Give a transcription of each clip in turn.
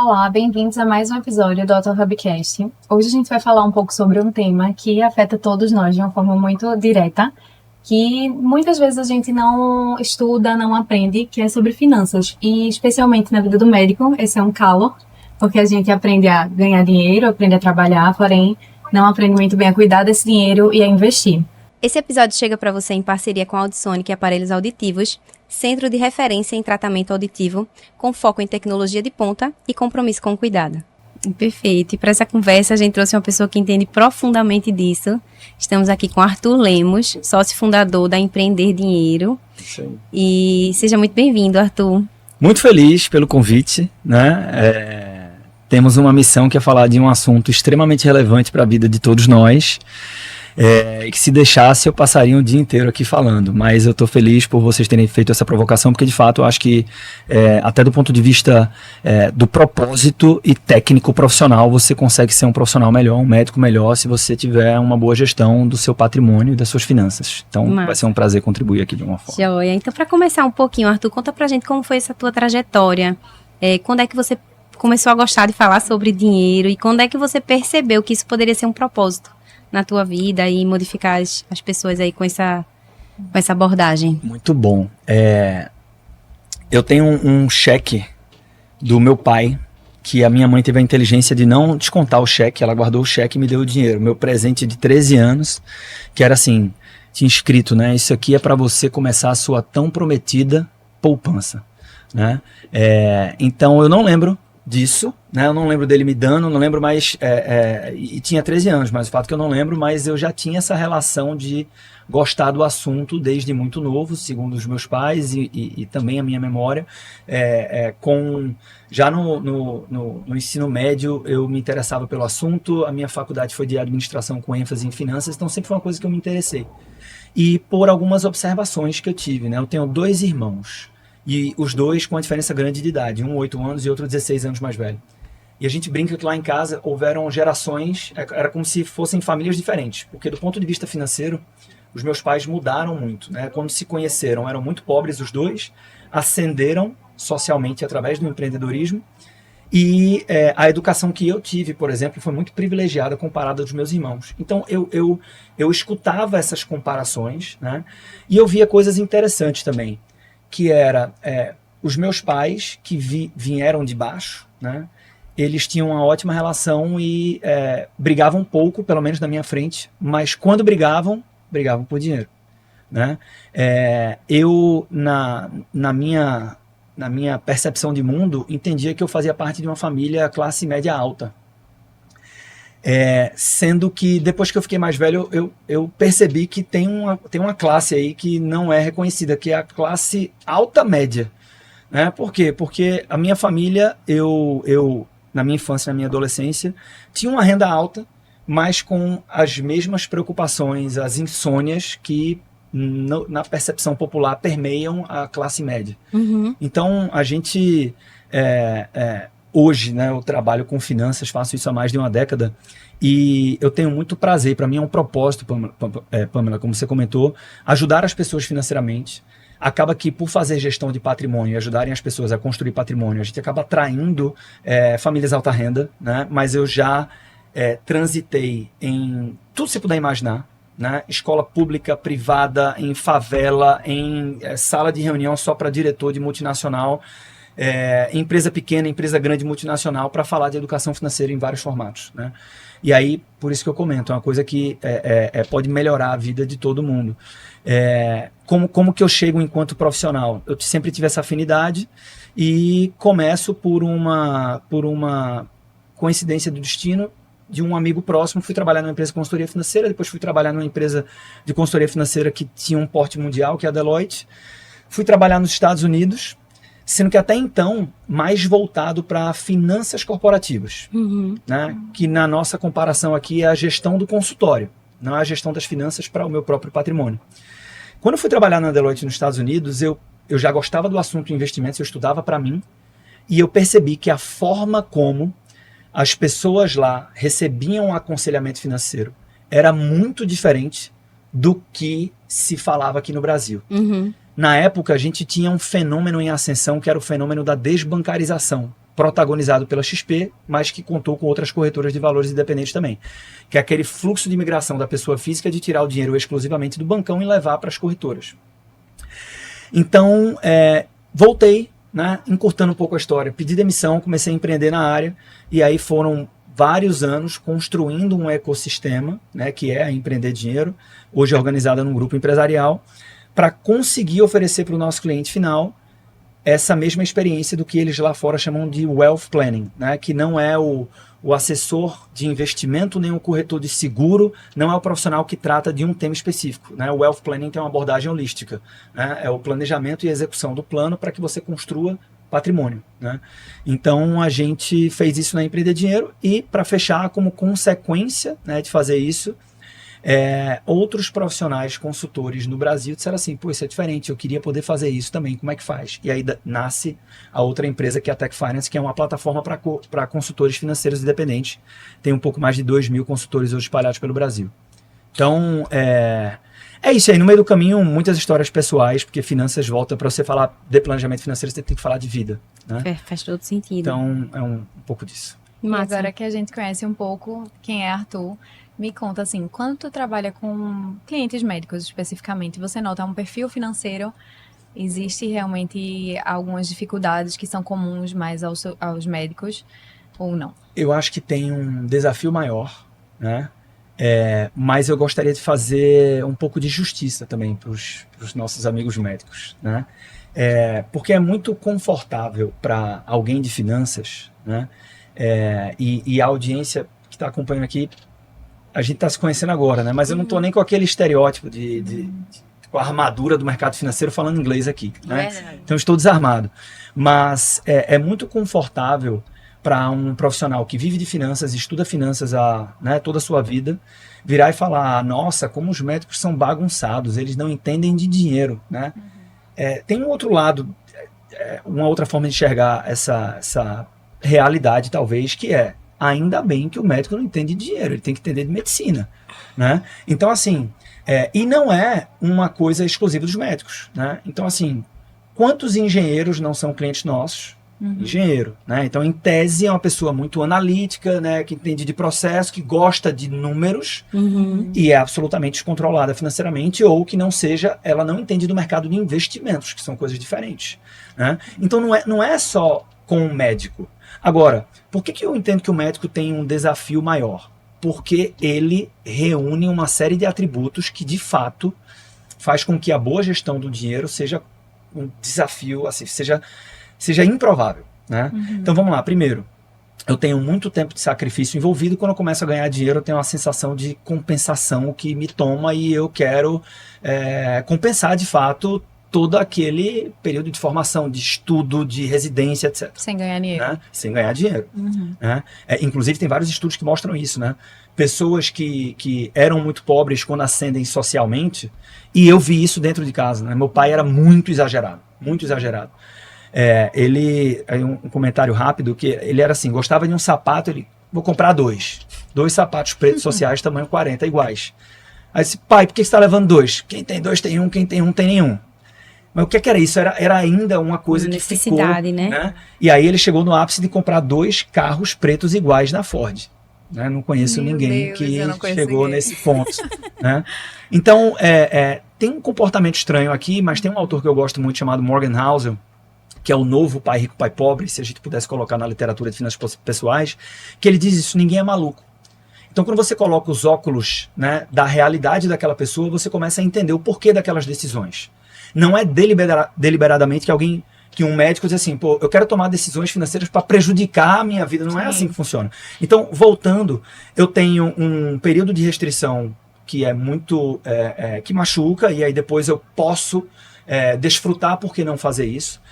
Olá, bem-vindos a mais um episódio do Auto Hubcast. Hoje a gente vai falar um pouco sobre um tema que afeta todos nós de uma forma muito direta, que muitas vezes a gente não estuda, não aprende, que é sobre finanças. E especialmente na vida do médico, esse é um calo, porque a gente aprende a ganhar dinheiro, aprende a trabalhar, porém não aprende muito bem a cuidar desse dinheiro e a investir. Esse episódio chega para você em parceria com a Audionic Aparelhos Auditivos, centro de referência em tratamento auditivo, com foco em tecnologia de ponta e compromisso com o cuidado. Perfeito. E para essa conversa, a gente trouxe uma pessoa que entende profundamente disso. Estamos aqui com Arthur Lemos, sócio fundador da Empreender Dinheiro. Sim. E seja muito bem-vindo, Arthur. Muito feliz pelo convite, né? Temos uma missão que é falar de um assunto extremamente relevante para a vida de todos nós. E que se deixasse eu passaria o dia inteiro aqui falando, mas eu estou feliz por vocês terem feito essa provocação, porque de fato eu acho que até do ponto de vista do propósito e técnico profissional, você consegue ser um profissional melhor, um médico melhor, se você tiver uma boa gestão do seu patrimônio e das suas finanças. Então vai ser um prazer contribuir aqui de uma forma. Joia. Então, para começar um pouquinho, Arthur, conta pra gente como foi essa tua trajetória, quando é que você começou a gostar de falar sobre dinheiro e quando é que você percebeu que isso poderia ser um propósito na tua vida e modificar as pessoas aí com essa abordagem? Muito bom. Eu tenho um cheque do meu pai, que a minha mãe teve a inteligência de não descontar o cheque, ela guardou o cheque e me deu o dinheiro. Meu presente de 13 anos, que era assim, tinha escrito, né? Isso aqui é para você começar a sua tão prometida poupança, né? Então eu não lembro disso, né? Eu não lembro dele me dando, não lembro mais, e tinha 13 anos, mas o fato que eu não lembro, mas eu já tinha essa relação de gostar do assunto desde muito novo, segundo os meus pais e também a minha memória, já no ensino médio eu me interessava pelo assunto, a minha faculdade foi de administração com ênfase em finanças, então sempre foi uma coisa que eu me interessei. E por algumas observações que eu tive, né? Eu tenho 2 irmãos, e os 2 com uma diferença grande de idade, um 8 anos e outro 16 anos mais velho. E a gente brinca que lá em casa houveram gerações, era como se fossem famílias diferentes, porque do ponto de vista financeiro, os meus pais mudaram muito, né? Quando se conheceram, eram muito pobres os 2, ascenderam socialmente através do empreendedorismo, e a educação que eu tive, por exemplo, foi muito privilegiada comparada dos meus irmãos. Então eu escutava essas comparações, né? E eu via coisas interessantes também, que era os meus pais que vieram de baixo, né? Eles tinham uma ótima relação e brigavam pouco, pelo menos na minha frente, mas quando brigavam por dinheiro, né? Eu, na minha percepção de mundo, entendia que eu fazia parte de uma família classe média alta. Sendo que depois que eu fiquei mais velho, eu percebi que tem uma classe aí que não é reconhecida, que é a classe alta média, né? Por quê? Porque a minha família, eu na minha infância, na minha adolescência, tinha uma renda alta, mas com as mesmas preocupações, as insônias que na percepção popular permeiam a classe média. Uhum. Então a gente hoje, né, eu trabalho com finanças, faço isso há mais de uma década e eu tenho muito prazer, para mim é um propósito, Pamela, como você comentou, ajudar as pessoas financeiramente. Acaba que por fazer gestão de patrimônio e ajudarem as pessoas a construir patrimônio, a gente acaba atraindo famílias alta renda, né? Mas eu já transitei em tudo que você puder imaginar, né? Escola pública, privada, em favela, em sala de reunião só para diretor de multinacional, empresa pequena, empresa grande, multinacional, para falar de educação financeira em vários formatos, né? E aí, por isso que eu comento, é uma coisa que pode melhorar a vida de todo mundo. Como que eu chego enquanto profissional? Eu sempre tive essa afinidade e começo por uma coincidência do destino de um amigo próximo. Fui trabalhar numa empresa de consultoria financeira, depois fui trabalhar numa empresa de consultoria financeira que tinha um porte mundial, que é a Deloitte. Fui trabalhar nos Estados Unidos, sendo que até então mais voltado para finanças corporativas, Uhum. né? Que na nossa comparação aqui é a gestão do consultório, não é a gestão das finanças para o meu próprio patrimônio. Quando eu fui trabalhar na Deloitte nos Estados Unidos, eu já gostava do assunto de investimentos, eu estudava para mim, e eu percebi que a forma como as pessoas lá recebiam aconselhamento financeiro era muito diferente do que se falava aqui no Brasil. Uhum. Na época, a gente tinha um fenômeno em ascensão, que era o fenômeno da desbancarização. protagonizado pela XP, mas que contou com outras corretoras de valores independentes também, que é aquele fluxo de migração da pessoa física de tirar o dinheiro exclusivamente do bancão e levar para as corretoras. Então, voltei, né, encurtando um pouco a história, pedi demissão, comecei a empreender na área, e aí foram vários anos construindo um ecossistema, né, que é a Empreender Dinheiro, hoje organizada num grupo empresarial, para conseguir oferecer para o nosso cliente final essa mesma experiência do que eles lá fora chamam de wealth planning, né, que não é o assessor de investimento, nem o corretor de seguro, não é o profissional que trata de um tema específico, né? O wealth planning tem uma abordagem holística, né? É o planejamento e execução do plano para que você construa patrimônio, né? Então a gente fez isso na Empreender Dinheiro e, para fechar, como consequência, né, de fazer isso, outros profissionais consultores no Brasil disseram assim, pô, isso é diferente, eu queria poder fazer isso também, como é que faz? E aí nasce a outra empresa, que é a Tech Finance, que é uma plataforma para consultores financeiros independentes. Tem um pouco mais de 2.000 consultores hoje espalhados pelo Brasil. Então, é isso aí. No meio do caminho, muitas histórias pessoais, porque finanças volta, para você falar de planejamento financeiro, você tem que falar de vida, né? Faz todo sentido. Então, é um pouco disso. E agora que a gente conhece um pouco quem é Arthur, me conta assim, quando tu trabalha com clientes médicos especificamente, você nota um perfil financeiro, existe realmente algumas dificuldades que são comuns mais aos médicos ou não? Eu acho que tem um desafio maior, né? Mas eu gostaria de fazer um pouco de justiça também para os nossos amigos médicos, né? Porque é muito confortável para alguém de finanças, né? E a audiência que está acompanhando aqui, a gente está se conhecendo agora, né? Mas eu não estou nem com aquele estereótipo com a armadura do mercado financeiro falando inglês aqui, né? Então estou desarmado. Mas é muito confortável para um profissional que vive de finanças, estuda finanças toda a sua vida, virar e falar, nossa, como os médicos são bagunçados, eles não entendem de dinheiro, né? Tem um outro lado, uma outra forma de enxergar essa realidade, talvez, que ainda bem que o médico não entende de dinheiro, ele tem que entender de medicina, né? Então, assim, e não é uma coisa exclusiva dos médicos, né? Então, assim, quantos engenheiros não são clientes nossos? Engenheiro, né? Então, em tese, é uma pessoa muito analítica, né? Que entende de processo, que gosta de números e é absolutamente descontrolada financeiramente, ou que não seja, ela não entende do mercado de investimentos, que são coisas diferentes, né? Então, não é só com o médico. Agora, por que eu entendo que o médico tem um desafio maior? Porque ele reúne uma série de atributos que, de fato, faz com que a boa gestão do dinheiro seja um desafio, assim, seja improvável, né? Então, vamos lá. Primeiro, eu tenho muito tempo de sacrifício envolvido. Quando eu começo a ganhar dinheiro, eu tenho uma sensação de compensação que me toma e eu quero compensar, de fato, todo aquele período de formação, de estudo, de residência, etc. Sem ganhar dinheiro. Né? Sem ganhar dinheiro. Né? Inclusive, tem vários estudos que mostram isso, né? Pessoas que eram muito pobres quando ascendem socialmente, e eu vi isso dentro de casa, né? Meu pai era muito exagerado, muito exagerado. Um comentário rápido, que ele era assim, gostava de um sapato, vou comprar dois sapatos pretos sociais, tamanho 40, iguais. Aí disse, pai, por que você está levando dois? Quem tem dois tem um, quem tem um tem nenhum. Mas o que era isso? Era ainda uma coisa que ficou, né? E aí ele chegou no ápice de comprar 2 carros pretos iguais na Ford. Né? Não conheço ninguém que chegou nesse ponto. Né? Então, tem um comportamento estranho aqui, mas tem um autor que eu gosto muito chamado Morgan Housel, que é o novo Pai Rico, Pai Pobre, se a gente pudesse colocar na literatura de finanças pessoais, que ele diz isso, ninguém é maluco. Então, quando você coloca os óculos, né, da realidade daquela pessoa, você começa a entender o porquê daquelas decisões. Não é deliberadamente que um médico diz assim, pô, eu quero tomar decisões financeiras para prejudicar a minha vida. Não é assim que funciona. Então, voltando, eu tenho um período de restrição que é muito, que machuca, e aí depois eu posso desfrutar por que não fazer isso.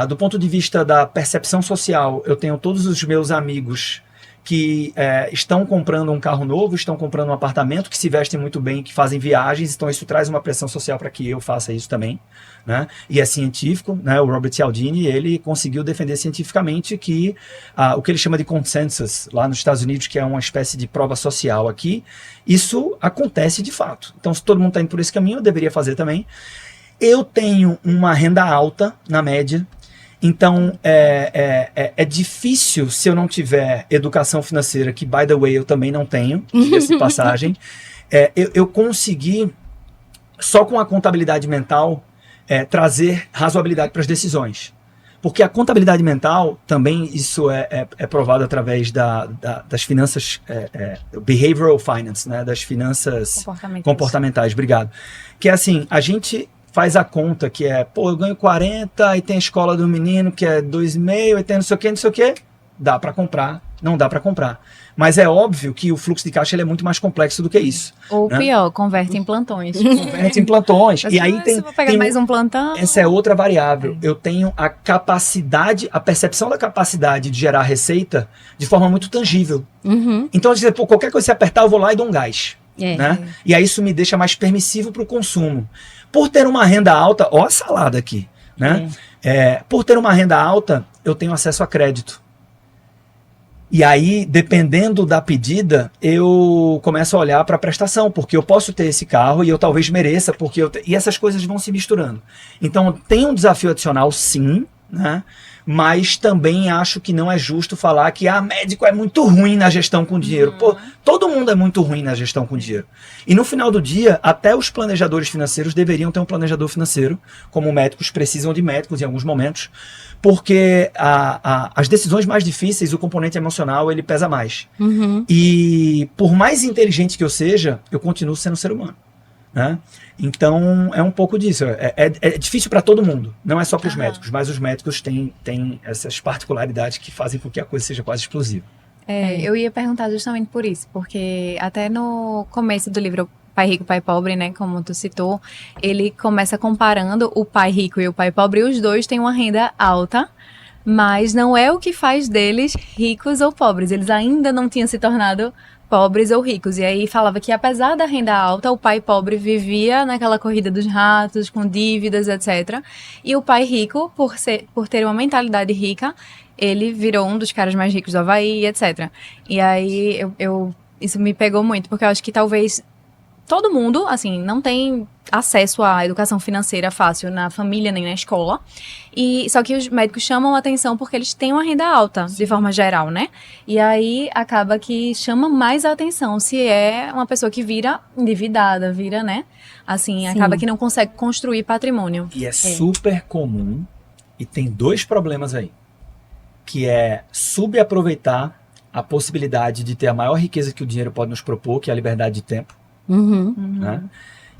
Do ponto de vista da percepção social, eu tenho todos os meus amigos que estão comprando um carro novo, estão comprando um apartamento, que se vestem muito bem, que fazem viagens, então isso traz uma pressão social para que eu faça isso também, né? E é científico, né? O Robert Cialdini, ele conseguiu defender cientificamente que o que ele chama de consensus lá nos Estados Unidos, que é uma espécie de prova social aqui, isso acontece de fato. Então, se todo mundo está indo por esse caminho, eu deveria fazer também. Eu tenho uma renda alta, na média, Então, é difícil se eu não tiver educação financeira, que, by the way, eu também não tenho, diga-se de passagem, eu conseguir, só com a contabilidade mental, trazer razoabilidade para as decisões. Porque a contabilidade mental, também isso é provado através das finanças, behavioral finance, né, das finanças comportamentais, obrigado. Que é assim, a gente faz a conta que eu ganho 40, aí tem a escola do menino que é 2,5, aí tem não sei o que, dá para comprar, não dá para comprar. Mas é óbvio que o fluxo de caixa ele é muito mais complexo do que isso. Ou né? Pior, converte em plantões. Converte em plantões. E aí eu vou pegar mais um plantão. Essa é outra variável. Eu tenho a capacidade, a percepção da capacidade de gerar receita de forma muito tangível. Então, qualquer coisa que você apertar, eu vou lá e dou um gás. Né? E aí isso me deixa mais permissivo para o consumo. Por ter uma renda alta, ó a salada aqui. Né? Por ter uma renda alta, eu tenho acesso a crédito. E aí, dependendo da pedida, eu começo a olhar para a prestação, porque eu posso ter esse carro e eu talvez mereça, e essas coisas vão se misturando. Então, tem um desafio adicional, sim, né? Mas também acho que não é justo falar que médico é muito ruim na gestão com dinheiro. Pô, todo mundo é muito ruim na gestão com dinheiro. E no final do dia, até os planejadores financeiros deveriam ter um planejador financeiro, como médicos precisam de médicos em alguns momentos, porque as decisões mais difíceis, o componente emocional, ele pesa mais. E por mais inteligente que eu seja, eu continuo sendo ser humano. Né? Então, é um pouco disso. É difícil para todo mundo, não é só para os médicos, mas os médicos têm essas particularidades que fazem com que a coisa seja quase explosiva. Eu ia perguntar justamente por isso, porque até no começo do livro Pai Rico, Pai Pobre, né, como tu citou, ele começa comparando o pai rico e o pai pobre, e os dois têm uma renda alta, mas não é o que faz deles ricos ou pobres. Eles ainda não tinham se tornado pobres ou ricos. E aí falava que apesar da renda alta, o pai pobre vivia naquela corrida dos ratos, com dívidas, etc. E o pai rico, por ter uma mentalidade rica, ele virou um dos caras mais ricos do Havaí, etc. E aí isso me pegou muito, porque eu acho que talvez todo mundo, assim, não tem acesso à educação financeira fácil na família nem na escola. Só que os médicos chamam a atenção porque eles têm uma renda alta, de forma geral, né? E aí acaba que chama mais a atenção se é uma pessoa que vira endividada, né? Assim, acaba que não consegue construir patrimônio. E é super comum, e tem dois problemas aí, que é subaproveitar a possibilidade de ter a maior riqueza que o dinheiro pode nos propor, que é a liberdade de tempo. Né?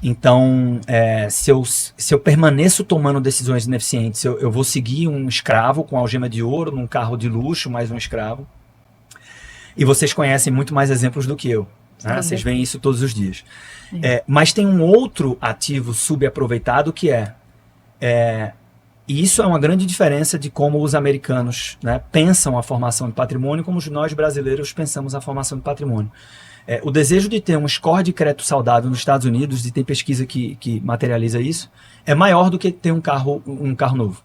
Então, se eu permaneço tomando decisões ineficientes, eu vou seguir um escravo com algema de ouro, num carro de luxo, mais um escravo. E vocês conhecem muito mais exemplos do que eu. Né? Vocês veem isso todos os dias. Mas tem um outro ativo subaproveitado que e isso é uma grande diferença de como os americanos, né, pensam a formação de patrimônio, como nós brasileiros pensamos a formação de patrimônio. O desejo de ter um score de crédito saudável nos Estados Unidos, e tem pesquisa que materializa isso, é maior do que ter um carro novo.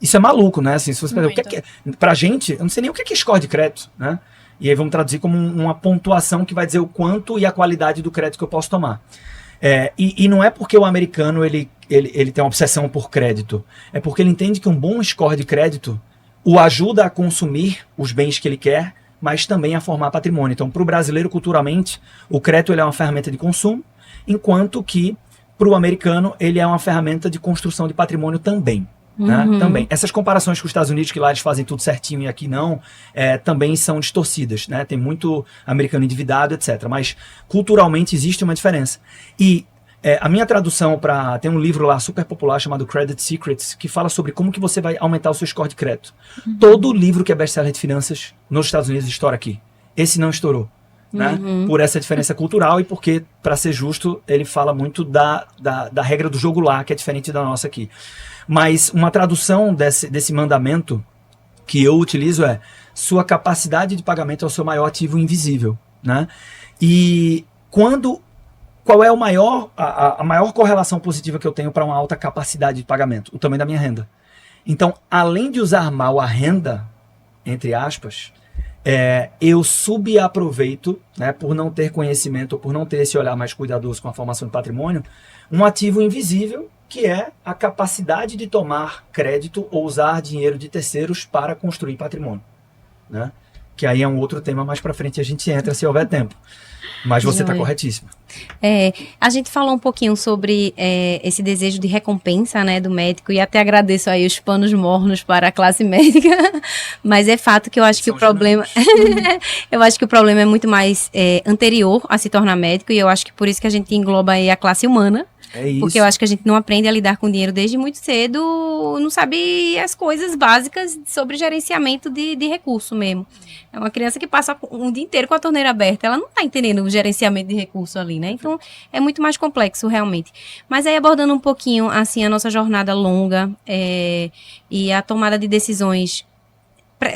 Isso é maluco, né? Assim, se você pensar, pra gente, eu não sei nem o que é score de crédito, né? E aí vamos traduzir como uma pontuação que vai dizer o quanto e a qualidade do crédito que eu posso tomar. E não é porque o americano ele tem uma obsessão por crédito, é porque ele entende que um bom score de crédito o ajuda a consumir os bens que ele quer, mas também a formar patrimônio. Então, para o brasileiro, culturalmente, o crédito ele é uma ferramenta de consumo, enquanto que, para o americano, ele é uma ferramenta de construção de patrimônio também. Né? Também. Essas comparações com os Estados Unidos, que lá eles fazem tudo certinho e aqui não, também são distorcidas. Né? Tem muito americano endividado, etc. Mas, culturalmente, existe uma diferença. E a minha tradução tem um livro lá super popular chamado Credit Secrets, que fala sobre como que você vai aumentar o seu score de crédito. Todo livro que é best-seller de finanças nos Estados Unidos estoura aqui. Esse não estourou. Né? Por essa diferença cultural e porque, para ser justo, ele fala muito da regra do jogo lá, que é diferente da nossa aqui. Mas uma tradução desse mandamento que eu utilizo sua capacidade de pagamento é o seu maior ativo invisível. Né? E qual é a maior correlação positiva que eu tenho para uma alta capacidade de pagamento? O tamanho da minha renda. Então, além de usar mal a renda, entre aspas, eu subaproveito, né, por não ter conhecimento, ou por não ter esse olhar mais cuidadoso com a formação de patrimônio, um ativo invisível que é a capacidade de tomar crédito ou usar dinheiro de terceiros para construir patrimônio, né? Que aí é um outro tema, mais para frente a gente entra se houver tempo. Mas você está corretíssimo. A gente falou um pouquinho sobre esse desejo de recompensa, né, do médico, e até agradeço aí os panos mornos para a classe médica, mas é fato que eu acho que o problema eu acho que o problema é muito mais anterior a se tornar médico, e eu acho que por isso que a gente engloba aí a classe humana. É isso. Porque eu acho que a gente não aprende a lidar com dinheiro desde muito cedo, não sabe as coisas básicas sobre gerenciamento de recurso mesmo. É uma criança que passa um dia inteiro com a torneira aberta, ela não está entendendo o gerenciamento de recurso ali, né? Então, é muito mais complexo, realmente. Mas aí, abordando um pouquinho, assim, a nossa jornada longa e a tomada de decisões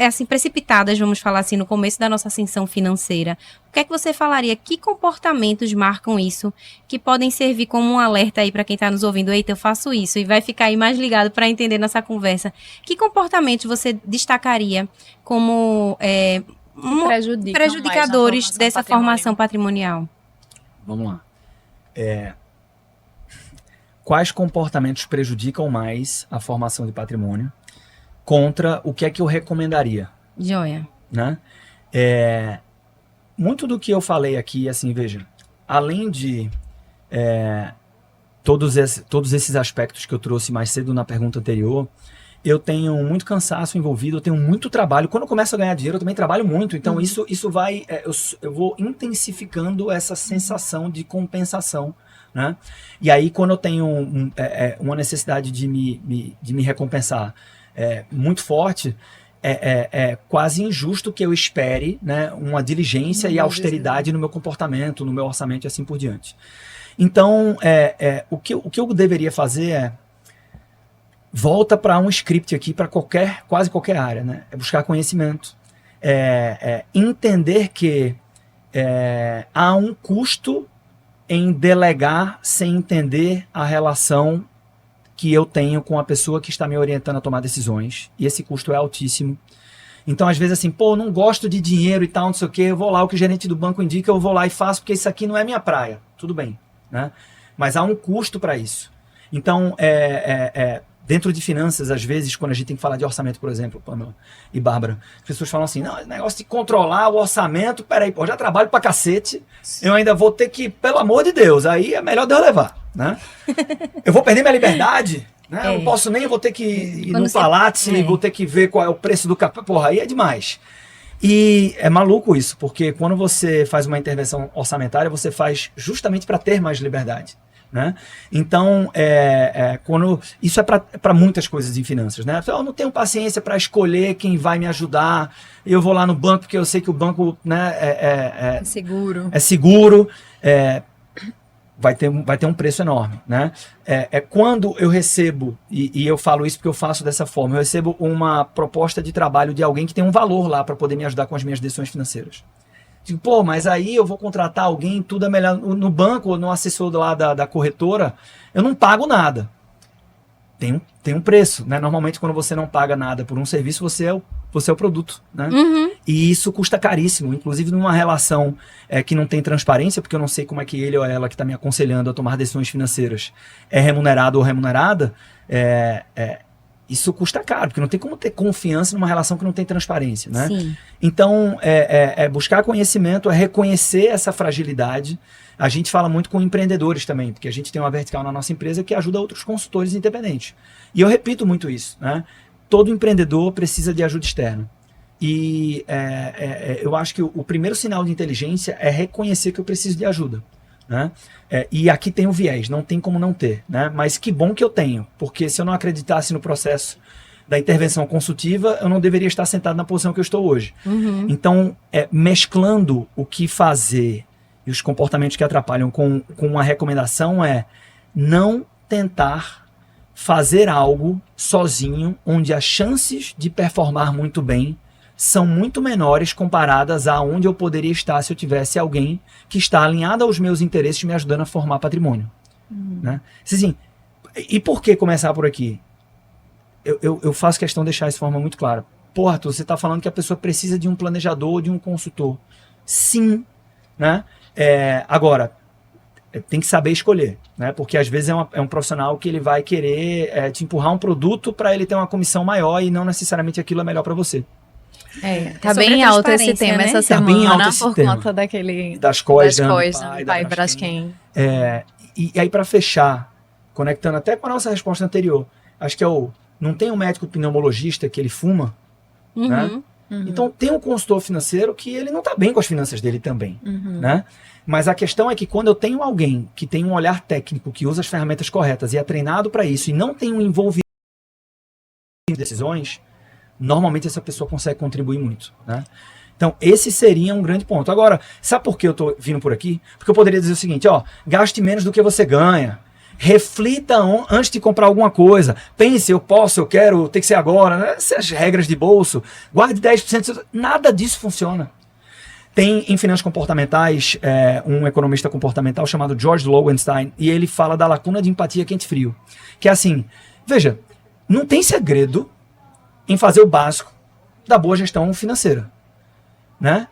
assim, precipitadas, vamos falar assim, no começo da nossa ascensão financeira, o que é que você falaria? Que comportamentos marcam isso, que podem servir como um alerta aí para quem está nos ouvindo? Eita, eu faço isso, e vai ficar aí mais ligado para entender nossa conversa. Que comportamentos você destacaria como prejudicadores dessa formação patrimonial? Vamos lá. Quais comportamentos prejudicam mais a formação de patrimônio? Contra o que é que eu recomendaria. Joia. Né? Muito do que eu falei aqui, assim, veja, além de todos esses aspectos que eu trouxe mais cedo na pergunta anterior, eu tenho muito cansaço envolvido, eu tenho muito trabalho. Quando eu começo a ganhar dinheiro, eu também trabalho muito. Então, isso vai... eu vou intensificando essa sensação de compensação. Né? E aí, quando eu tenho uma necessidade de me recompensar muito forte, é quase injusto que eu espere, né, uma diligência e austeridade no meu comportamento, no meu orçamento e assim por diante. Então, o que eu deveria fazer volta para um script aqui para quase qualquer área, né? É buscar conhecimento, entender que há um custo em delegar sem entender a relação que eu tenho com a pessoa que está me orientando a tomar decisões, e esse custo é altíssimo. Então, às vezes, assim, não gosto de dinheiro e tal, não sei o quê, eu vou lá, o que o gerente do banco indica, eu vou lá e faço, porque isso aqui não é minha praia. Tudo bem, né? Mas há um custo para isso. Então, dentro de finanças, às vezes, quando a gente tem que falar de orçamento, por exemplo, Pamela e Bárbara, as pessoas falam assim, não, negócio de controlar o orçamento, peraí, eu já trabalho pra cacete, eu ainda vou ter que, pelo amor de Deus, aí é melhor Deus levar, né? Eu vou perder minha liberdade, né? Eu não posso nem, vou ter que ir no Palácio, vou ter que ver qual é o preço do café, porra, aí é demais. E é maluco isso, porque quando você faz uma intervenção orçamentária, você faz justamente para ter mais liberdade. Né? Então, isso é para muitas coisas em finanças, né? Eu não tenho paciência para escolher quem vai me ajudar. Eu vou lá no banco porque eu sei que o banco, né, é seguro. Vai ter um preço enorme, né? Quando eu recebo, e eu falo isso porque eu faço dessa forma, eu recebo uma proposta de trabalho de alguém que tem um valor lá para poder me ajudar com as minhas decisões financeiras. Digo, mas aí eu vou contratar alguém, tudo é melhor no banco, no assessor lá da corretora, eu não pago nada. Tem um preço, né? Normalmente, quando você não paga nada por um serviço, você é o produto, né? E isso custa caríssimo, inclusive numa relação que não tem transparência, porque eu não sei como é que ele ou ela que está me aconselhando a tomar decisões financeiras é remunerado ou remunerada, isso custa caro, porque não tem como ter confiança numa relação que não tem transparência, né? Sim. Então, buscar conhecimento, reconhecer essa fragilidade. A gente fala muito com empreendedores também, porque a gente tem uma vertical na nossa empresa que ajuda outros consultores independentes. E eu repito muito isso, né? Todo empreendedor precisa de ajuda externa. E eu acho que o primeiro sinal de inteligência é reconhecer que eu preciso de ajuda. Né? E aqui tem o viés, não tem como não ter, né? Mas que bom que eu tenho, porque se eu não acreditasse no processo da intervenção consultiva, eu não deveria estar sentado na posição que eu estou hoje. Então, mesclando o que fazer e os comportamentos que atrapalham com uma recomendação não tentar fazer algo sozinho, onde as chances de performar muito bem são muito menores comparadas a onde eu poderia estar se eu tivesse alguém que está alinhado aos meus interesses me ajudando a formar patrimônio. Né? Assim, e por que começar por aqui? Eu faço questão de deixar isso de forma muito clara. Pô, Arthur, você está falando que a pessoa precisa de um planejador ou de um consultor. Sim. Né? Agora, tem que saber escolher, né? Porque às vezes é um profissional que ele vai querer te empurrar um produto para ele ter uma comissão maior e não necessariamente aquilo é melhor para você. Tá bem alto esse tema, né? Essa semana, bem alto esse por tema. conta daquele... Das COIs, da Pai Braskem. E aí, para fechar, conectando até com a nossa resposta anterior, acho que não tem um médico pneumologista que ele fuma, né? Então tem um consultor financeiro que ele não está bem com as finanças dele também, né? Mas a questão é que quando eu tenho alguém que tem um olhar técnico, que usa as ferramentas corretas e é treinado para isso e não tem um envolvimento em decisões, normalmente essa pessoa consegue contribuir muito, né? Então, esse seria um grande ponto. Agora, sabe por que eu estou vindo por aqui? Porque eu poderia dizer o seguinte, gaste menos do que você ganha. Reflita antes de comprar alguma coisa. Pense, eu posso, eu quero, tem que ser agora, né? Essas regras de bolso. Guarde 10%. Nada disso funciona. Tem em finanças comportamentais um economista comportamental chamado George Lowenstein, e ele fala da lacuna de empatia quente-frio. Que é assim, veja, não tem segredo em fazer o básico da boa gestão financeira, né?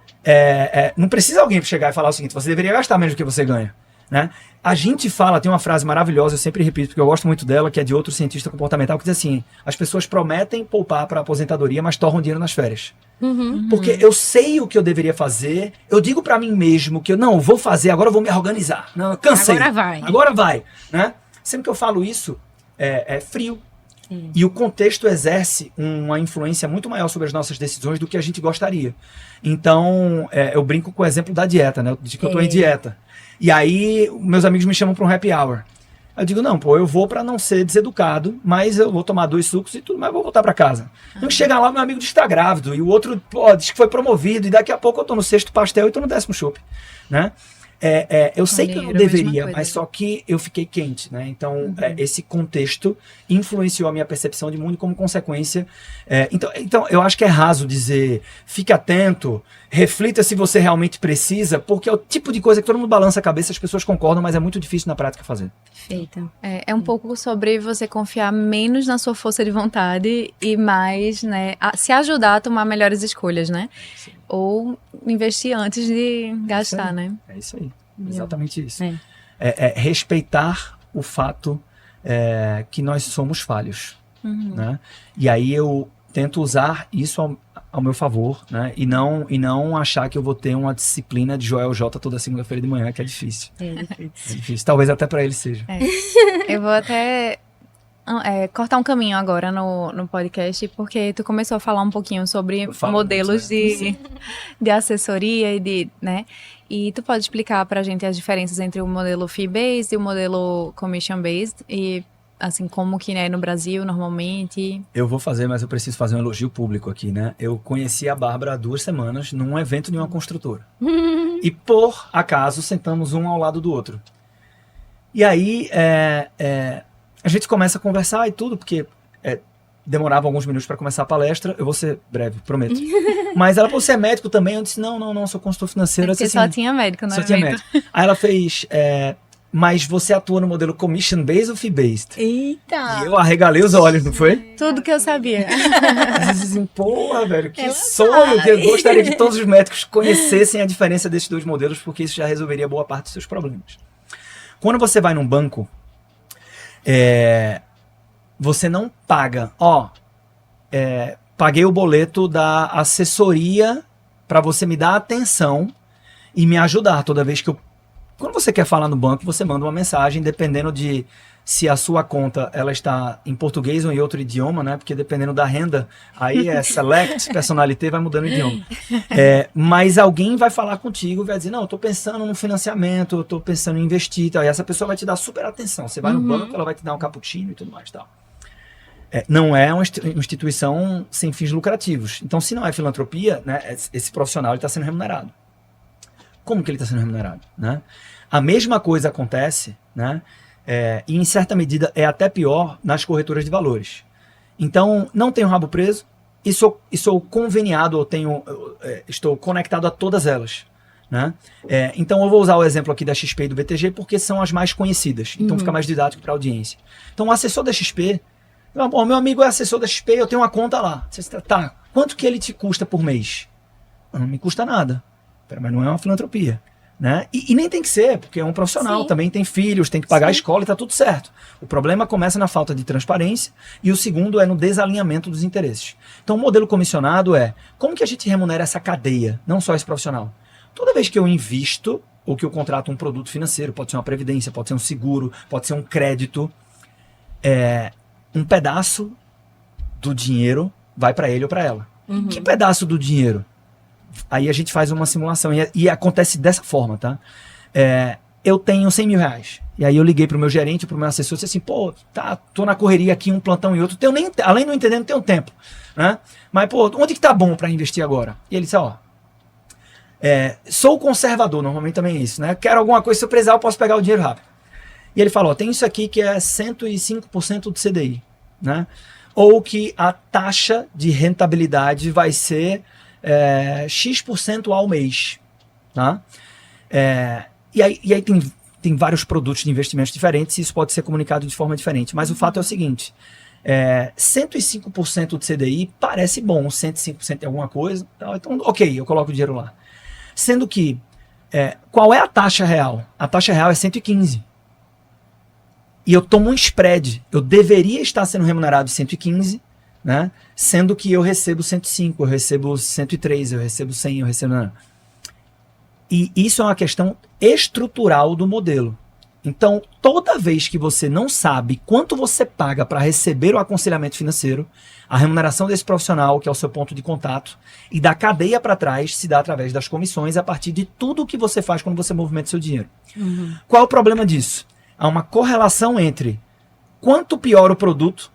Não precisa alguém chegar e falar o seguinte, você deveria gastar menos do que você ganha, né? A gente fala, tem uma frase maravilhosa, eu sempre repito, porque eu gosto muito dela, que é de outro cientista comportamental, que diz assim, as pessoas prometem poupar para a aposentadoria, mas torram dinheiro nas férias. Porque eu sei o que eu deveria fazer, eu digo para mim mesmo que eu não vou fazer, agora eu vou me organizar. Não, eu cansei. Agora vai. Né? Sempre que eu falo isso, é frio. E o contexto exerce uma influência muito maior sobre as nossas decisões do que a gente gostaria. Então, eu brinco com o exemplo da dieta, né? De que eu estou em dieta. E aí, meus amigos me chamam para um happy hour. Eu digo, não, eu vou para não ser deseducado, mas eu vou tomar 2 sucos e tudo, mas vou voltar para casa. Então, chega lá, meu amigo diz que está grávido, e o outro diz que foi promovido, e daqui a pouco eu estou no 6º pastel e estou no 10º chopp, né? Eu sei que eu não deveria, mas só que eu fiquei quente, né? Então, esse contexto influenciou a minha percepção de mundo e, como consequência... Então, eu acho que é raso dizer, fique atento, reflita se você realmente precisa, porque é o tipo de coisa que todo mundo balança a cabeça, as pessoas concordam, mas é muito difícil na prática fazer. Perfeito. É um pouco sobre você confiar menos na sua força de vontade e mais, né, se ajudar a tomar melhores escolhas, né? Sim. Ou investir antes de gastar, né? É isso aí. Exatamente isso. Respeitar o fato que nós somos falhos. Né? E aí eu tento usar isso ao meu favor, né? E não achar que eu vou ter uma disciplina de Joel J toda segunda-feira de manhã, que é difícil. É difícil. Talvez até para ele seja. Eu vou até cortar um caminho agora no podcast, porque tu começou a falar um pouquinho sobre modelos de assessoria e né? E tu pode explicar pra gente as diferenças entre o modelo fee-based e o modelo commission-based e assim, como que no Brasil, normalmente... Eu vou fazer, mas eu preciso fazer um elogio público aqui, né? Eu conheci a Bárbara há 2 semanas num evento de uma construtora. E, por acaso, sentamos um ao lado do outro. E aí, a gente começa a conversar e tudo, porque demorava alguns minutos para começar a palestra. Eu vou ser breve, prometo. Mas ela, você é médico também? Eu disse, não, sou consultor financeiro. Porque assim, só tinha médico no evento. Tinha médico. Aí ela fez... mas você atua no modelo commission-based ou fee-based? Eita! E eu arregalei os olhos, não foi? Tudo que eu sabia. Eles dizem, porra, velho, que sonho! Que eu gostaria que todos os médicos conhecessem a diferença desses 2 modelos, porque isso já resolveria boa parte dos seus problemas. Quando você vai num banco, você não paga. Paguei o boleto da assessoria para você me dar atenção e me ajudar toda vez que eu... Quando você quer falar no banco, você manda uma mensagem, dependendo de se a sua conta ela está em português ou em outro idioma, né? Porque dependendo da renda, aí select, personalité, vai mudando o idioma. Mas alguém vai falar contigo e vai dizer, não, eu estou pensando no financiamento, eu estou pensando em investir, tal. E essa pessoa vai te dar super atenção. Você vai no banco, ela vai te dar um cappuccino e tudo mais, tal. Não é uma instituição sem fins lucrativos. Então, se não é filantropia, né, esse profissional está sendo remunerado. Como que ele está sendo remunerado? Né? A mesma coisa acontece, né? E em certa medida é até pior nas corretoras de valores. Então, não tenho rabo preso e sou conveniado, ou estou conectado a todas elas. Né? Então, eu vou usar o exemplo aqui da XP e do BTG porque são as mais conhecidas. Então, fica mais didático para a audiência. Então, o assessor da XP, meu amigo é assessor da XP, eu tenho uma conta lá. Tá, quanto que ele te custa por mês? Não me custa nada. Mas não é uma filantropia. Né? E nem tem que ser, porque é um profissional, Sim. também tem filhos, tem que pagar a Sim. escola e tá tudo certo. O problema começa na falta de transparência e o segundo é no desalinhamento dos interesses. Então o modelo comissionado é, como que a gente remunera essa cadeia, não só esse profissional? Toda vez que eu invisto ou que eu contrato um produto financeiro, pode ser uma previdência, pode ser um seguro, pode ser um crédito, um pedaço do dinheiro vai para ele ou para ela. Que pedaço do dinheiro? Aí a gente faz uma simulação e acontece dessa forma, tá? Eu tenho 100 mil reais. E aí eu liguei pro meu gerente, pro meu assessor, e disse assim, pô, tô na correria aqui, um plantão e outro. Além de não entender, não tenho tempo. Né? Mas, pô, onde que tá bom para investir agora? E ele disse, ó, sou conservador, normalmente também é isso, né? Quero alguma coisa, se eu precisar, eu posso pegar o dinheiro rápido. E ele falou, tem isso aqui que é 105% do CDI, né? Ou que a taxa de rentabilidade vai ser X% ao mês, tá? E aí tem vários produtos de investimentos diferentes e isso pode ser comunicado de forma diferente. Mas o fato é o seguinte, 105% do CDI parece bom, 105% de alguma coisa, então ok, eu coloco o dinheiro lá. Sendo que, qual é a taxa real? A taxa real é 115. E eu tomo um spread, eu deveria estar sendo remunerado 115, né? Sendo que eu recebo 105, eu recebo 103, eu recebo 100, eu recebo... Não. E isso é uma questão estrutural do modelo. Então, toda vez que você não sabe quanto você paga para receber o aconselhamento financeiro, a remuneração desse profissional, que é o seu ponto de contato, e da cadeia para trás se dá através das comissões a partir de tudo que você faz quando você movimenta seu dinheiro. Qual é o problema disso? Há uma correlação entre quanto pior o produto,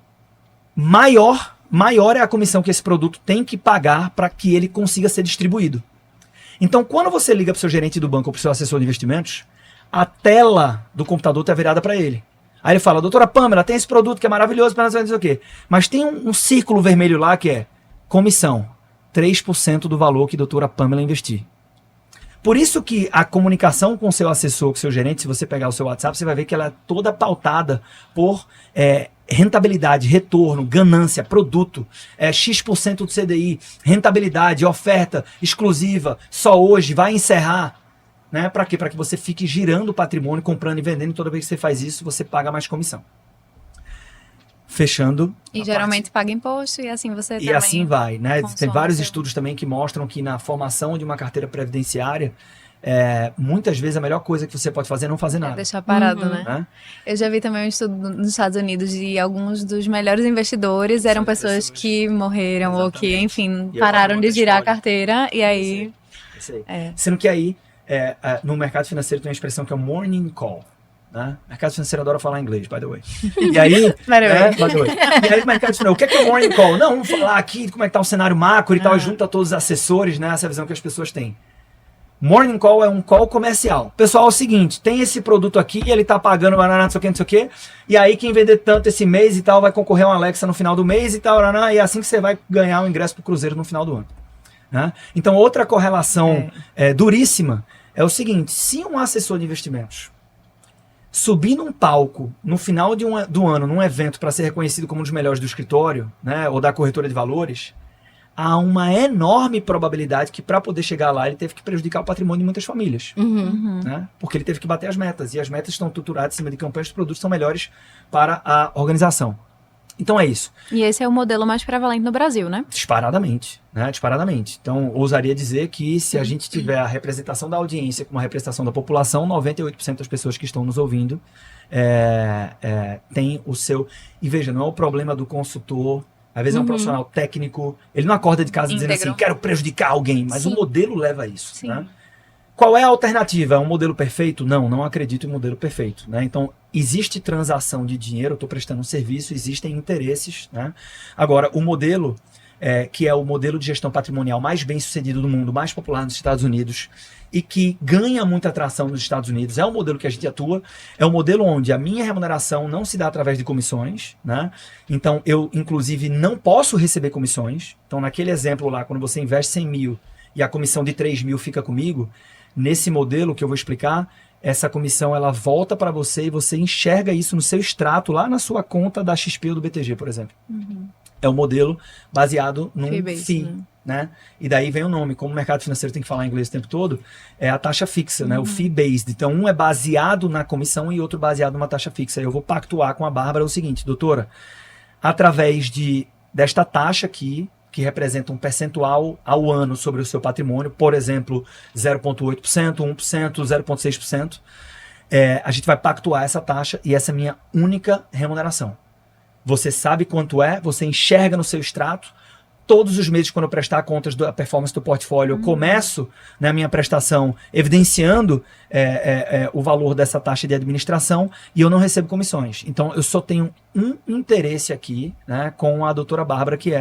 maior é a comissão que esse produto tem que pagar para que ele consiga ser distribuído. Então, quando você liga para o seu gerente do banco ou para o seu assessor de investimentos, a tela do computador está virada para ele. Aí ele fala, doutora Pamela, tem esse produto que é maravilhoso, para não sei o quê. Mas tem um círculo vermelho lá que é comissão, 3% do valor que a doutora Pamela investir. Por isso que a comunicação com o seu assessor, com o seu gerente, se você pegar o seu WhatsApp, você vai ver que ela é toda pautada por rentabilidade, retorno, ganância, produto, X% do CDI, rentabilidade, oferta exclusiva, só hoje, vai encerrar. Né? Para quê? Para que você fique girando o patrimônio, comprando e vendendo, e toda vez que você faz isso, você paga mais comissão. Fechando. E geralmente paga imposto e assim você também... E assim vai, né? Tem vários seu... estudos também que mostram que na formação de uma carteira previdenciária, muitas vezes a melhor coisa que você pode fazer é não fazer nada. Deixar parado, né? Eu já vi também um estudo nos Estados Unidos de alguns dos melhores investidores eram pessoas que morreram. Exatamente. Ou que, enfim, pararam de girar a carteira e aí... Isso aí. Sendo que aí, no mercado financeiro tem uma expressão que é o morning call. Né? O mercado financeiro adora falar inglês, by the way. E aí, e aí o mercado financeiro, o que é o morning call? Não, vamos falar aqui como é que tá o cenário macro e tal, junta todos os assessores, né? Essa é a visão que as pessoas têm. Morning call é um call comercial. Pessoal, é o seguinte, tem esse produto aqui e ele tá pagando não sei o que, e aí quem vender tanto esse mês e tal vai concorrer a um Alexa no final do mês e tal, e é assim que você vai ganhar o ingresso pro Cruzeiro no final do ano. Né? Então, outra correlação duríssima é o seguinte, se um assessor de investimentos subir num palco no final do ano, num evento para ser reconhecido como um dos melhores do escritório, né, ou da corretora de valores, há uma enorme probabilidade que para poder chegar lá ele teve que prejudicar o patrimônio de muitas famílias. Né? Porque ele teve que bater as metas, e as metas estão estruturadas em cima de campanhas de produtos que são melhores para a organização. Então é isso. E esse é o modelo mais prevalente no Brasil, né? Disparadamente, né? Disparadamente. Então, ousaria dizer que se a gente tiver a representação da audiência com a representação da população, 98% das pessoas que estão nos ouvindo tem o seu... E veja, não é o problema do consultor, às vezes é um profissional técnico, ele não acorda de casa dizendo assim, quero prejudicar alguém, mas o modelo leva a isso. Né? Qual é a alternativa? É um modelo perfeito? Não acredito em modelo perfeito. Né? Então, existe transação de dinheiro, eu estou prestando um serviço, existem interesses. Né? Agora, o modelo, que é o modelo de gestão patrimonial mais bem sucedido do mundo, mais popular nos Estados Unidos, e que ganha muita atração nos Estados Unidos, é o modelo que a gente atua, é o modelo onde a minha remuneração não se dá através de comissões. Né? Então, eu, inclusive, não posso receber comissões. Então, naquele exemplo lá, quando você investe 100 mil e a comissão de 3 mil fica comigo, nesse modelo que eu vou explicar, essa comissão ela volta para você e você enxerga isso no seu extrato, lá na sua conta da XP ou do BTG, por exemplo. é o modelo baseado num Fee-based, FII, né? E daí vem o nome, como o mercado financeiro tem que falar inglês o tempo todo, é a taxa fixa, né? O fee-based. Então, um é baseado na comissão e outro baseado numa taxa fixa. Eu vou pactuar com a Bárbara o seguinte, doutora, através desta taxa aqui, que representa um percentual ao ano sobre o seu patrimônio, por exemplo, 0,8%, 1%, 0,6%, a gente vai pactuar essa taxa e essa é a minha única remuneração. Você sabe quanto é, você enxerga no seu extrato. Todos os meses, quando eu prestar contas da performance do portfólio, eu começo na minha prestação evidenciando o valor dessa taxa de administração e eu não recebo comissões. Então, eu só tenho um interesse aqui, né, com a doutora Bárbara, que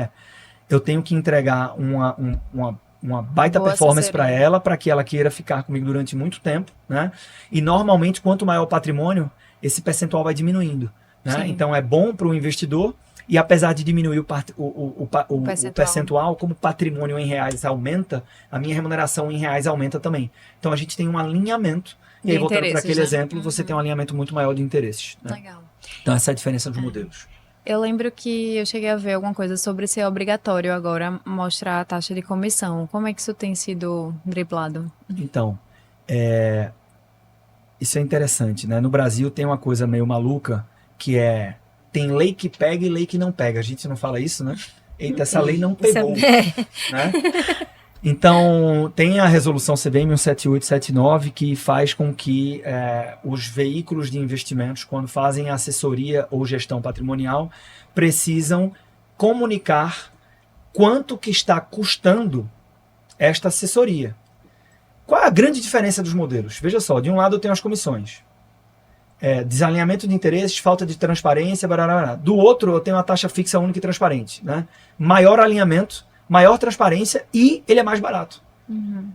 eu tenho que entregar uma baita Boa performance para assessoria. ela, para que ela queira ficar comigo durante muito tempo, né? E normalmente, quanto maior o patrimônio, esse percentual vai diminuindo, né? Sim. Então é bom para o investidor e apesar de diminuir o percentual, como o patrimônio em reais aumenta, a minha remuneração em reais aumenta também. Então a gente tem um alinhamento. E De aí, voltando para interesses, aquele né? exemplo, você tem um alinhamento muito maior de interesses, né? Legal. Então essa é a diferença dos modelos. Eu lembro que eu cheguei a ver alguma coisa sobre ser obrigatório agora mostrar a taxa de comissão. Como é que isso tem sido driblado? Então, isso é interessante, né? No Brasil tem uma coisa meio maluca, que tem lei que pega e lei que não pega. A gente não fala isso, né? Eita, essa lei não pegou, né? Então, tem a resolução CVM 17879 que faz com que os veículos de investimentos, quando fazem assessoria ou gestão patrimonial, precisam comunicar quanto que está custando esta assessoria. Qual é a grande diferença dos modelos? Veja só, de um lado eu tenho as comissões. Desalinhamento de interesses, falta de transparência, barará. Do outro eu tenho a taxa fixa única e transparente, né? Maior alinhamento, maior transparência e ele é mais barato.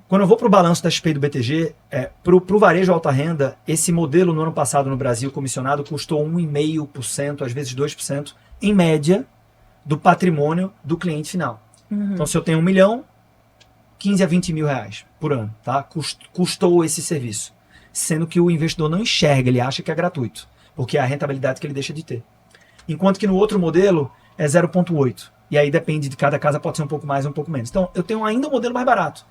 Quando eu vou para o balanço da XP e do BTG, para o varejo alta renda, esse modelo no ano passado no Brasil comissionado custou 1,5%, às vezes 2%, em média, do patrimônio do cliente final. Então se eu tenho 1 milhão, 15 a 20 mil reais por ano, tá? Custou esse serviço. Sendo que o investidor não enxerga, ele acha que é gratuito, porque é a rentabilidade que ele deixa de ter. Enquanto que no outro modelo é 0,8. E aí depende de cada casa, pode ser um pouco mais ou um pouco menos. Então eu tenho ainda um modelo mais barato.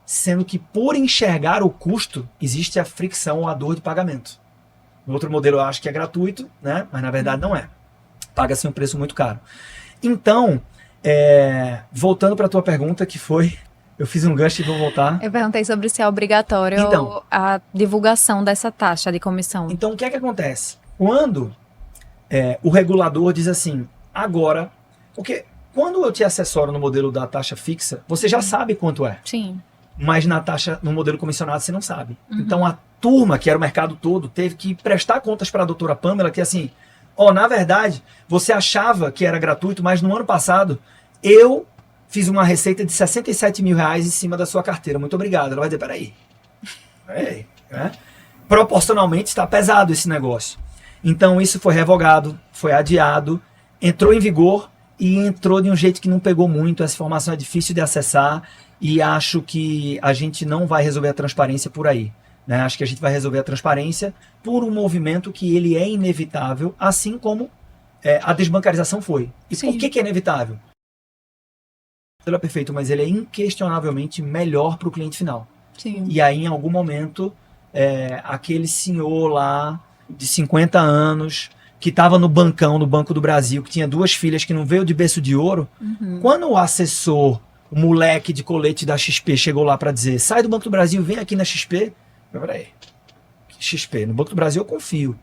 Sendo que por enxergar o custo, existe a fricção ou a dor de pagamento. No outro modelo eu acho que é gratuito, né? Mas na verdade não é. Paga-se um preço muito caro. Então, voltando para a tua pergunta, que foi... Eu fiz um gancho e vou voltar. Eu perguntei sobre se é obrigatório Então, a divulgação dessa taxa de comissão. Então, o que é que acontece? Quando o regulador diz assim, agora... Porque quando eu te assessoro no modelo da taxa fixa, você já sabe quanto é. Sim. Mas no modelo comissionado você não sabe. Então, a turma, que era o mercado todo, teve que prestar contas para a doutora Pamela, que assim, na verdade, você achava que era gratuito, mas no ano passado, eu fiz uma receita de 67 mil reais em cima da sua carteira. Muito obrigado. Ela vai dizer, peraí. Né? Proporcionalmente está pesado esse negócio. Então isso foi revogado, foi adiado, entrou em vigor e entrou de um jeito que não pegou muito. Essa informação é difícil de acessar e acho que a gente não vai resolver a transparência por aí. Né? Acho que a gente vai resolver a transparência por um movimento que ele é inevitável, assim como a desbancarização foi. E Sim. por que é inevitável? Ele é perfeito, mas ele é inquestionavelmente melhor para o cliente final. Sim. E aí, em algum momento, aquele senhor lá de 50 anos, que estava no bancão, no Banco do Brasil, que tinha 2 filhas, que não veio de berço de ouro, quando o assessor, o moleque de colete da XP, chegou lá para dizer, sai do Banco do Brasil, vem aqui na XP. Peraí, XP, no Banco do Brasil eu confio.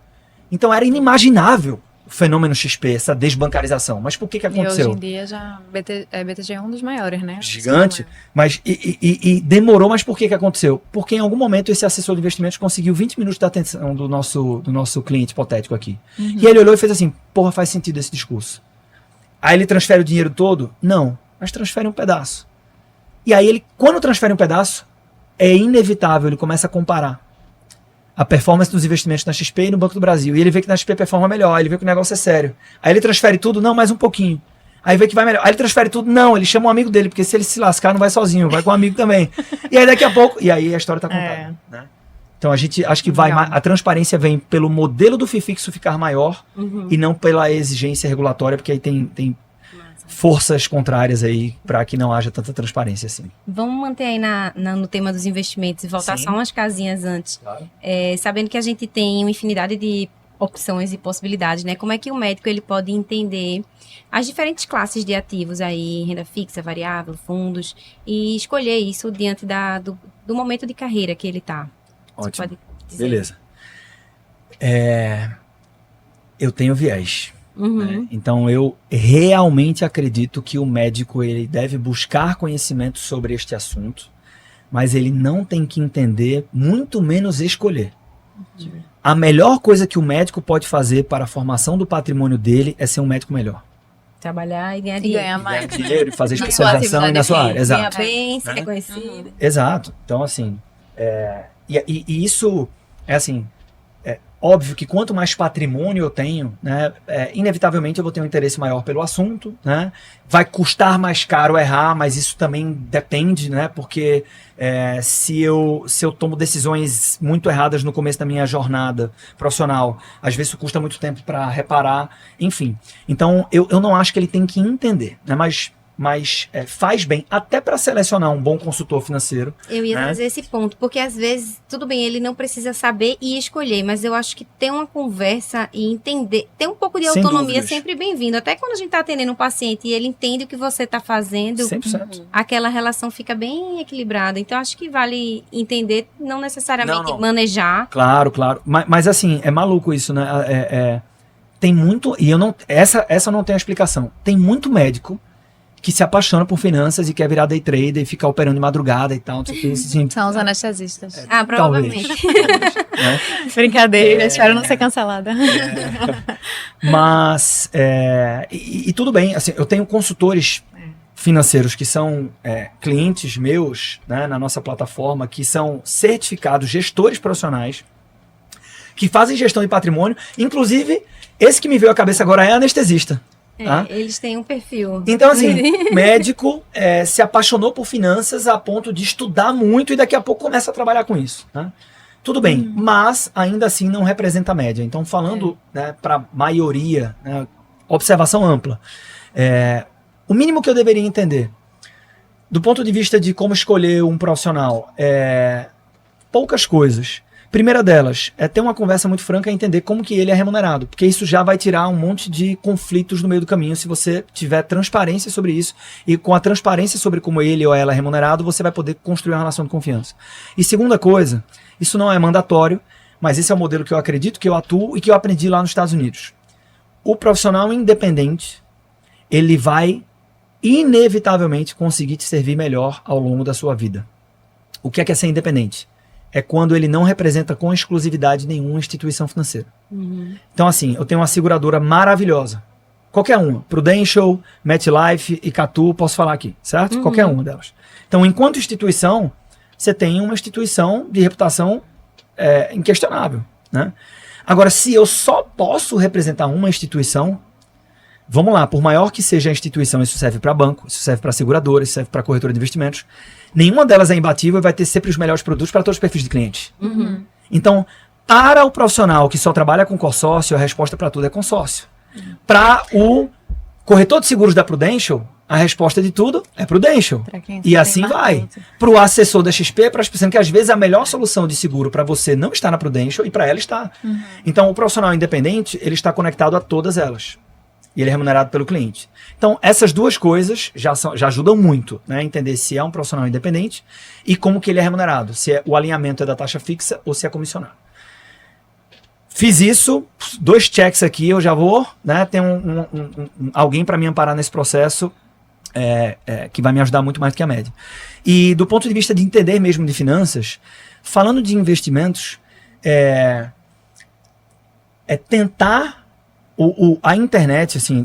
Então era inimaginável o fenômeno XP, essa desbancarização. Mas por que aconteceu? E hoje em dia já BTG é um dos maiores, né? Gigante. Mas e demorou, mas por que aconteceu? Porque em algum momento esse assessor de investimentos conseguiu 20 minutos da atenção do nosso cliente hipotético aqui. E ele olhou e fez assim, porra, faz sentido esse discurso. Aí ele transfere o dinheiro todo? Não, mas transfere um pedaço. E aí ele, quando transfere um pedaço, é inevitável, ele começa a comparar a performance dos investimentos na XP e no Banco do Brasil. E ele vê que na XP performa melhor, ele vê que o negócio é sério. Aí ele transfere tudo, não, mais um pouquinho. Aí vê que vai melhor. Aí ele transfere tudo, não, ele chama um amigo dele, porque se ele se lascar, não vai sozinho, vai com um amigo também. E aí daqui a pouco, e aí a história tá contada. Né? Então a gente acho que a transparência vem pelo modelo do FII fixo ficar maior e não pela exigência regulatória, porque aí tem forças contrárias aí para que não haja tanta transparência assim. Vamos manter aí no tema dos investimentos e voltar só umas casinhas antes. Claro. Sabendo que a gente tem uma infinidade de opções e possibilidades, né? Como é que o médico ele pode entender as diferentes classes de ativos aí, renda fixa, variável, fundos, e escolher isso diante do momento de carreira que ele está? Ótimo. Beleza. Eu tenho viés. Né? Então, eu realmente acredito que o médico ele deve buscar conhecimento sobre este assunto, mas ele não tem que entender, muito menos escolher. A melhor coisa que o médico pode fazer para a formação do patrimônio dele é ser um médico melhor. Trabalhar e ganhar dinheiro. Ganhar mais. Ganhar dinheiro, fazer especialização na sua área. Exato. Ganhar bem, ser reconhecido. Exato. Então, assim, e isso é assim, óbvio que quanto mais patrimônio eu tenho, né, inevitavelmente eu vou ter um interesse maior pelo assunto, né? Vai custar mais caro errar, mas isso também depende, né? Porque se eu tomo decisões muito erradas no começo da minha jornada profissional, às vezes isso custa muito tempo para reparar, enfim. Então eu não acho que ele tem que entender, né? Mas faz bem, até para selecionar um bom consultor financeiro. Eu ia trazer esse ponto, porque às vezes, tudo bem, ele não precisa saber e escolher, mas eu acho que ter uma conversa e entender, ter um pouco de autonomia é sempre bem-vindo. Até quando a gente está atendendo um paciente e ele entende o que você está fazendo, 100%. Aquela relação fica bem equilibrada. Então, acho que vale entender, não necessariamente manejar. Claro. Mas assim, é maluco isso, né? Tem muito, e eu não, essa eu não tenho explicação. Tem muito médico que se apaixona por finanças e quer virar day trader e ficar operando de madrugada e tal. Assim, são os anestesistas. Provavelmente. Brincadeira, espero não ser cancelada. Mas, e tudo bem, assim, eu tenho consultores financeiros que são clientes meus, né, na nossa plataforma, que são certificados gestores profissionais, que fazem gestão de patrimônio. Inclusive, esse que me veio à cabeça agora é anestesista. Eles têm um perfil. Então, assim, médico se apaixonou por finanças a ponto de estudar muito e daqui a pouco começa a trabalhar com isso. Né? Tudo bem, mas ainda assim não representa a média. Então, falando para a maioria, né, observação ampla, o mínimo que eu deveria entender, do ponto de vista de como escolher um profissional, poucas coisas. Primeira delas, ter uma conversa muito franca e entender como que ele é remunerado, porque isso já vai tirar um monte de conflitos no meio do caminho se você tiver transparência sobre isso, e com a transparência sobre como ele ou ela é remunerado, você vai poder construir uma relação de confiança. E segunda coisa, isso não é mandatório, mas esse é o modelo que eu acredito, que eu atuo e que eu aprendi lá nos Estados Unidos. O profissional independente, ele vai inevitavelmente conseguir te servir melhor ao longo da sua vida. O que é ser independente? É quando ele não representa com exclusividade nenhuma instituição financeira. Então, assim, eu tenho uma seguradora maravilhosa. Qualquer uma. Prudential, MetLife, Icatu, posso falar aqui, certo? Qualquer uma delas. Então, enquanto instituição, você tem uma instituição de reputação inquestionável. Né? Agora, se eu só posso representar uma instituição, vamos lá, por maior que seja a instituição, isso serve para banco, isso serve para seguradora, isso serve para corretora de investimentos, nenhuma delas é imbatível e vai ter sempre os melhores produtos para todos os perfis de cliente. Então, para o profissional que só trabalha com consórcio, a resposta para tudo é consórcio. Para o corretor de seguros da Prudential, a resposta de tudo é Prudential. E assim vai. Para o assessor da XP, sendo que às vezes a melhor solução de seguro para você não está na Prudential e para ela está. Então, o profissional independente, ele está conectado a todas elas. E ele é remunerado pelo cliente. Então, essas duas coisas já ajudam muito, né? Entender se é um profissional independente e como que ele é remunerado. Se o alinhamento é da taxa fixa ou se é comissionado. Fiz isso, 2 checks aqui, eu já vou, né? Tem alguém para me amparar nesse processo que vai me ajudar muito mais do que a média. E do ponto de vista de entender mesmo de finanças, falando de investimentos, tentar... A internet, assim,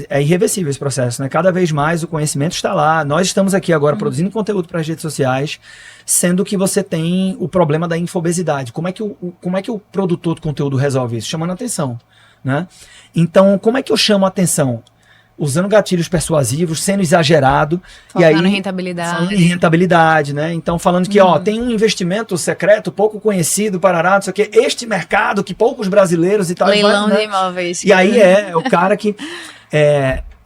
é irreversível esse processo, né? Cada vez mais o conhecimento está lá. Nós estamos aqui agora produzindo conteúdo para as redes sociais, sendo que você tem o problema da infobesidade. Como é que o produtor de conteúdo resolve isso? Chamando atenção, né? Então, como é que eu chamo a atenção? Usando gatilhos persuasivos, sendo exagerado. Falando em rentabilidade. Falando em rentabilidade, né? Então, falando que tem um investimento secreto, pouco conhecido, parará, não sei o quê. Este mercado que poucos brasileiros e tal. Leilão de imóveis. E aí o cara que...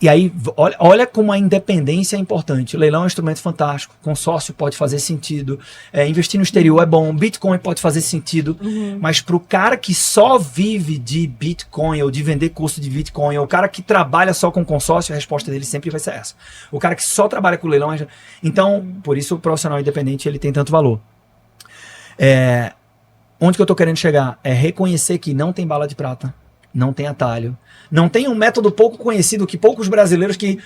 E aí, olha como a independência é importante. Leilão é um instrumento fantástico, consórcio pode fazer sentido, investir no exterior é bom, Bitcoin pode fazer sentido, mas para o cara que só vive de Bitcoin ou de vender curso de Bitcoin, ou o cara que trabalha só com consórcio, a resposta dele sempre vai ser essa. O cara que só trabalha com leilão... Então, por isso o profissional independente ele tem tanto valor. Onde que eu estou querendo chegar? É reconhecer que não tem bala de prata, não tem atalho, não tem um método pouco conhecido, que poucos brasileiros que...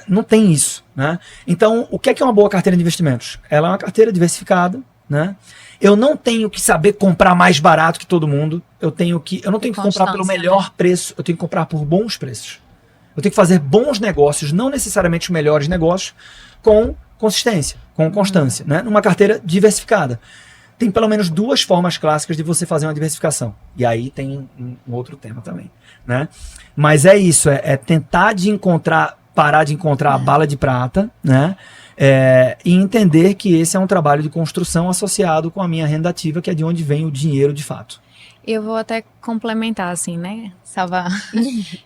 Não tem isso, né? Então, o que é uma boa carteira de investimentos? Ela é uma carteira diversificada, né? Eu não tenho que saber comprar mais barato que todo mundo. Eu não tenho que comprar pelo melhor preço, eu tenho que comprar por bons preços. Eu tenho que fazer bons negócios, não necessariamente os melhores negócios, com consistência, com constância, né? Numa carteira diversificada. Tem pelo menos 2 formas clássicas de você fazer uma diversificação. E aí tem um outro tema também, né? Mas é isso, tentar parar de encontrar a bala de prata, né? E entender que esse é um trabalho de construção associado com a minha renda ativa, que é de onde vem o dinheiro de fato. Eu vou até complementar, assim, né?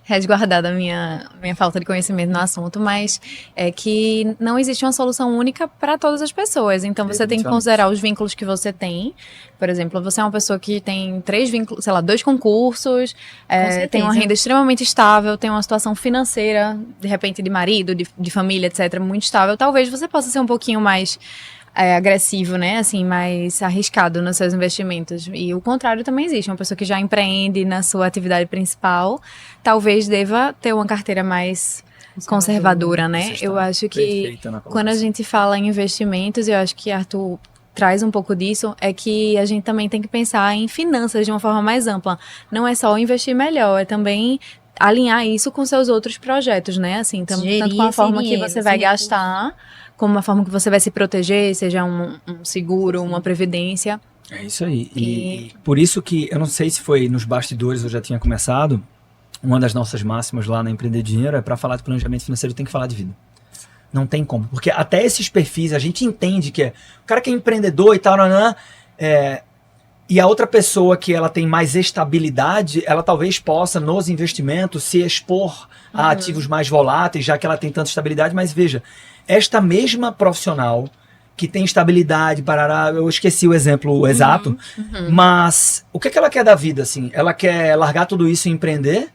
Resguardar da minha falta de conhecimento no assunto, mas é que não existe uma solução única para todas as pessoas. Então, você tem que considerar os vínculos que você tem. Por exemplo, você é uma pessoa que tem 3 vínculos, 2 concursos, tem uma renda extremamente estável, tem uma situação financeira, de repente, de marido, de família, etc., muito estável. Talvez você possa ser um pouquinho mais... agressivo, né? Assim, mais arriscado nos seus investimentos. E o contrário também existe. Uma pessoa que já empreende na sua atividade principal, talvez deva ter uma carteira mais conservadora, né? Eu acho que quando a gente fala em investimentos, eu acho que Arthur traz um pouco disso, é que a gente também tem que pensar em finanças de uma forma mais ampla. Não é só investir melhor, é também alinhar isso com seus outros projetos, né? Assim, tanto com a forma que você vai gastar, como a forma que você vai se proteger, seja um seguro, uma previdência. É isso aí. E por isso que, eu não sei se foi nos bastidores, eu já tinha começado, uma das nossas máximas lá na Empreender Dinheiro é para falar de planejamento financeiro tem que falar de vida. Não tem como. Porque até esses perfis, a gente entende que o cara que é empreendedor e tal, e a outra pessoa que ela tem mais estabilidade, ela talvez possa, nos investimentos, se expor a ativos mais voláteis, já que ela tem tanta estabilidade. Mas veja, esta mesma profissional que tem estabilidade, eu esqueci o exemplo exato, mas o que ela quer da vida, assim? Ela quer largar tudo isso e empreender?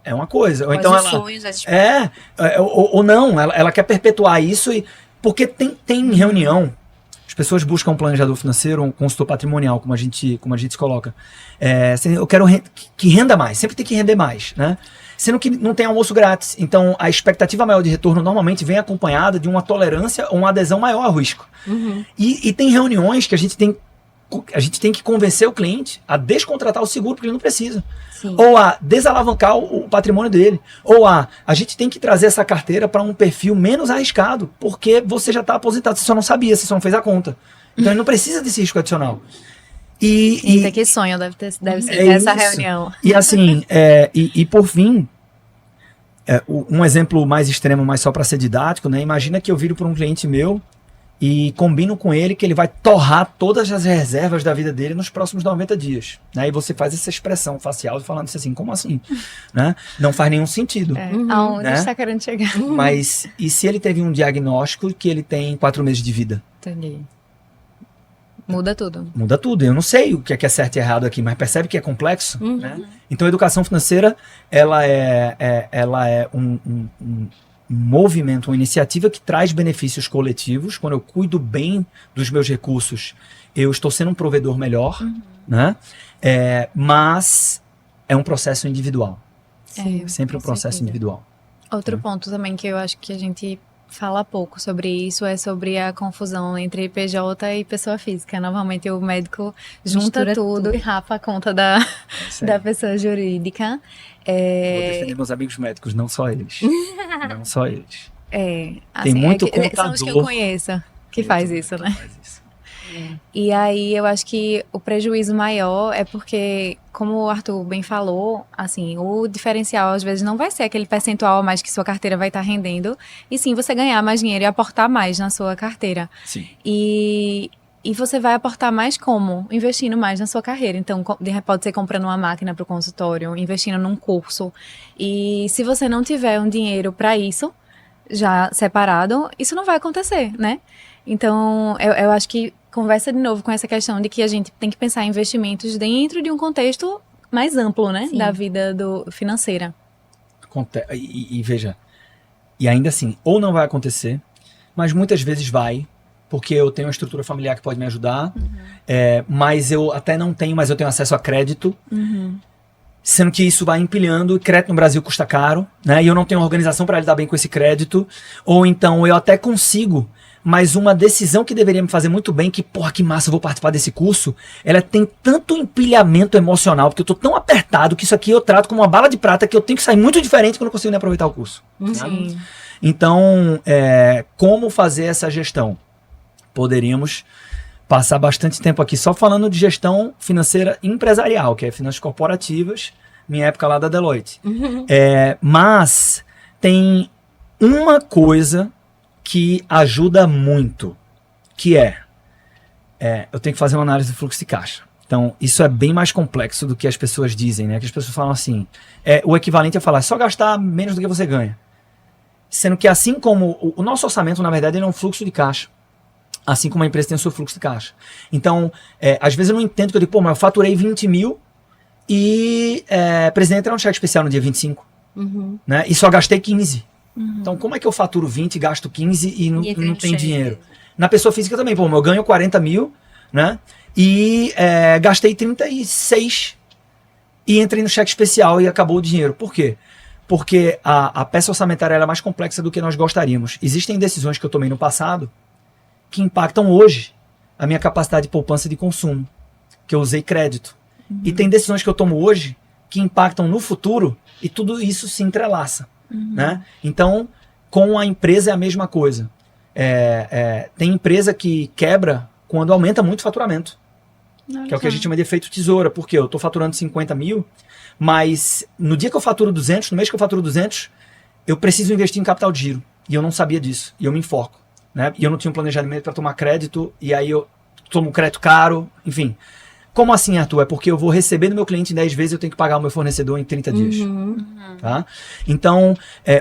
É uma coisa. Ou então ou não, ela quer perpetuar isso, porque tem reunião. As pessoas buscam um planejador financeiro, um consultor patrimonial, como a gente se coloca. Eu quero que renda mais, sempre tem que render mais, né? Sendo que não tem almoço grátis. Então, a expectativa maior de retorno normalmente vem acompanhada de uma tolerância ou uma adesão maior ao risco. E tem reuniões que a gente tem que convencer o cliente a descontratar o seguro porque ele não precisa. Sim. Ou a desalavancar o patrimônio dele. Ou a gente tem que trazer essa carteira para um perfil menos arriscado, porque você já está aposentado, você só não sabia, você só não fez a conta. Então ele não precisa desse risco adicional. Que sonho deve ser essa reunião. E assim, por fim, um exemplo mais extremo, mas só para ser didático, né? Imagina que eu viro para um cliente meu e combino com ele que ele vai torrar todas as reservas da vida dele nos próximos 90 dias. Né? E você faz essa expressão facial falando assim, como assim? Né? Não faz nenhum sentido. Aonde está querendo chegar? Mas e se ele teve um diagnóstico que ele tem 4 meses de vida? Entendi. Muda tudo. Muda tudo. Eu não sei o que é certo e errado aqui, mas percebe que é complexo? Né? Então a educação financeira, ela é um movimento, uma iniciativa que traz benefícios coletivos. Quando eu cuido bem dos meus recursos, eu estou sendo um provedor melhor, né? Mas é um processo individual. Sempre um processo individual. Outro ponto também que eu acho que a gente fala pouco sobre isso é sobre a confusão entre PJ e pessoa física. Normalmente o médico junta tudo e rapa a conta da pessoa jurídica. Vou defender meus amigos médicos, não só eles. Não só eles. Assim, tem muito contador. São os que eu conheço que faz isso, né? E aí eu acho que o prejuízo maior é porque, como o Arthur bem falou, assim, o diferencial às vezes não vai ser aquele percentual a mais que sua carteira vai estar rendendo, e sim você ganhar mais dinheiro e aportar mais na sua carteira. Sim. E E você vai aportar mais como? Investindo mais na sua carreira. Então, pode ser comprando uma máquina para o consultório, investindo num curso. E se você não tiver um dinheiro para isso, já separado, isso não vai acontecer, né? Então, eu acho que conversa de novo com essa questão de que a gente tem que pensar em investimentos dentro de um contexto mais amplo, né? Sim. Da vida financeira. E veja, e ainda assim, ou não vai acontecer, mas muitas vezes vai, porque eu tenho uma estrutura familiar que pode me ajudar, mas eu até não tenho, mas eu tenho acesso a crédito, sendo que isso vai empilhando, e crédito no Brasil custa caro, né? E eu não tenho organização para lidar bem com esse crédito, ou então eu até consigo, mas uma decisão que deveria me fazer muito bem, que porra, que massa, eu vou participar desse curso, ela tem tanto empilhamento emocional, porque eu tô tão apertado que isso aqui eu trato como uma bala de prata, que eu tenho que sair muito diferente que eu não consigo nem aproveitar o curso. Sim. Então, como fazer essa gestão? Poderíamos passar bastante tempo aqui só falando de gestão financeira empresarial, que é finanças corporativas, minha época lá da Deloitte. Mas tem uma coisa que ajuda muito, que eu tenho que fazer uma análise do fluxo de caixa. Então, isso é bem mais complexo do que as pessoas dizem, né? Que as pessoas falam assim, o equivalente a falar, é só gastar menos do que você ganha. Sendo que assim como o nosso orçamento, na verdade, ele é um fluxo de caixa. Assim como a empresa tem o seu fluxo de caixa. Então, às vezes eu não entendo, que eu digo, mas eu faturei 20 mil e precisei entrar um cheque especial no dia 25. Né? E só gastei 15. Então, como é que eu faturo 20 e gasto 15 e não tem dinheiro? Na pessoa física também, eu ganho 40 mil, né? E gastei 36 e entrei no cheque especial e acabou o dinheiro. Por quê? Porque a peça orçamentária é mais complexa do que nós gostaríamos. Existem decisões que eu tomei no passado que impactam hoje a minha capacidade de poupança de consumo, que eu usei crédito. E tem decisões que eu tomo hoje que impactam no futuro e tudo isso se entrelaça. Né? Então, com a empresa é a mesma coisa. Tem empresa que quebra quando aumenta muito o faturamento, que é o que a gente chama de efeito tesoura, porque eu estou faturando 50 mil, mas no dia que eu faturo 200, no mês que eu faturo 200, eu preciso investir em capital de giro. E eu não sabia disso, e eu me enfoco. Né? E eu não tinha um planejamento para tomar crédito, e aí eu tomo crédito caro, enfim. Como assim, Arthur? É porque eu vou receber do meu cliente em 10 vezes e eu tenho que pagar o meu fornecedor em 30 dias. Tá? Então,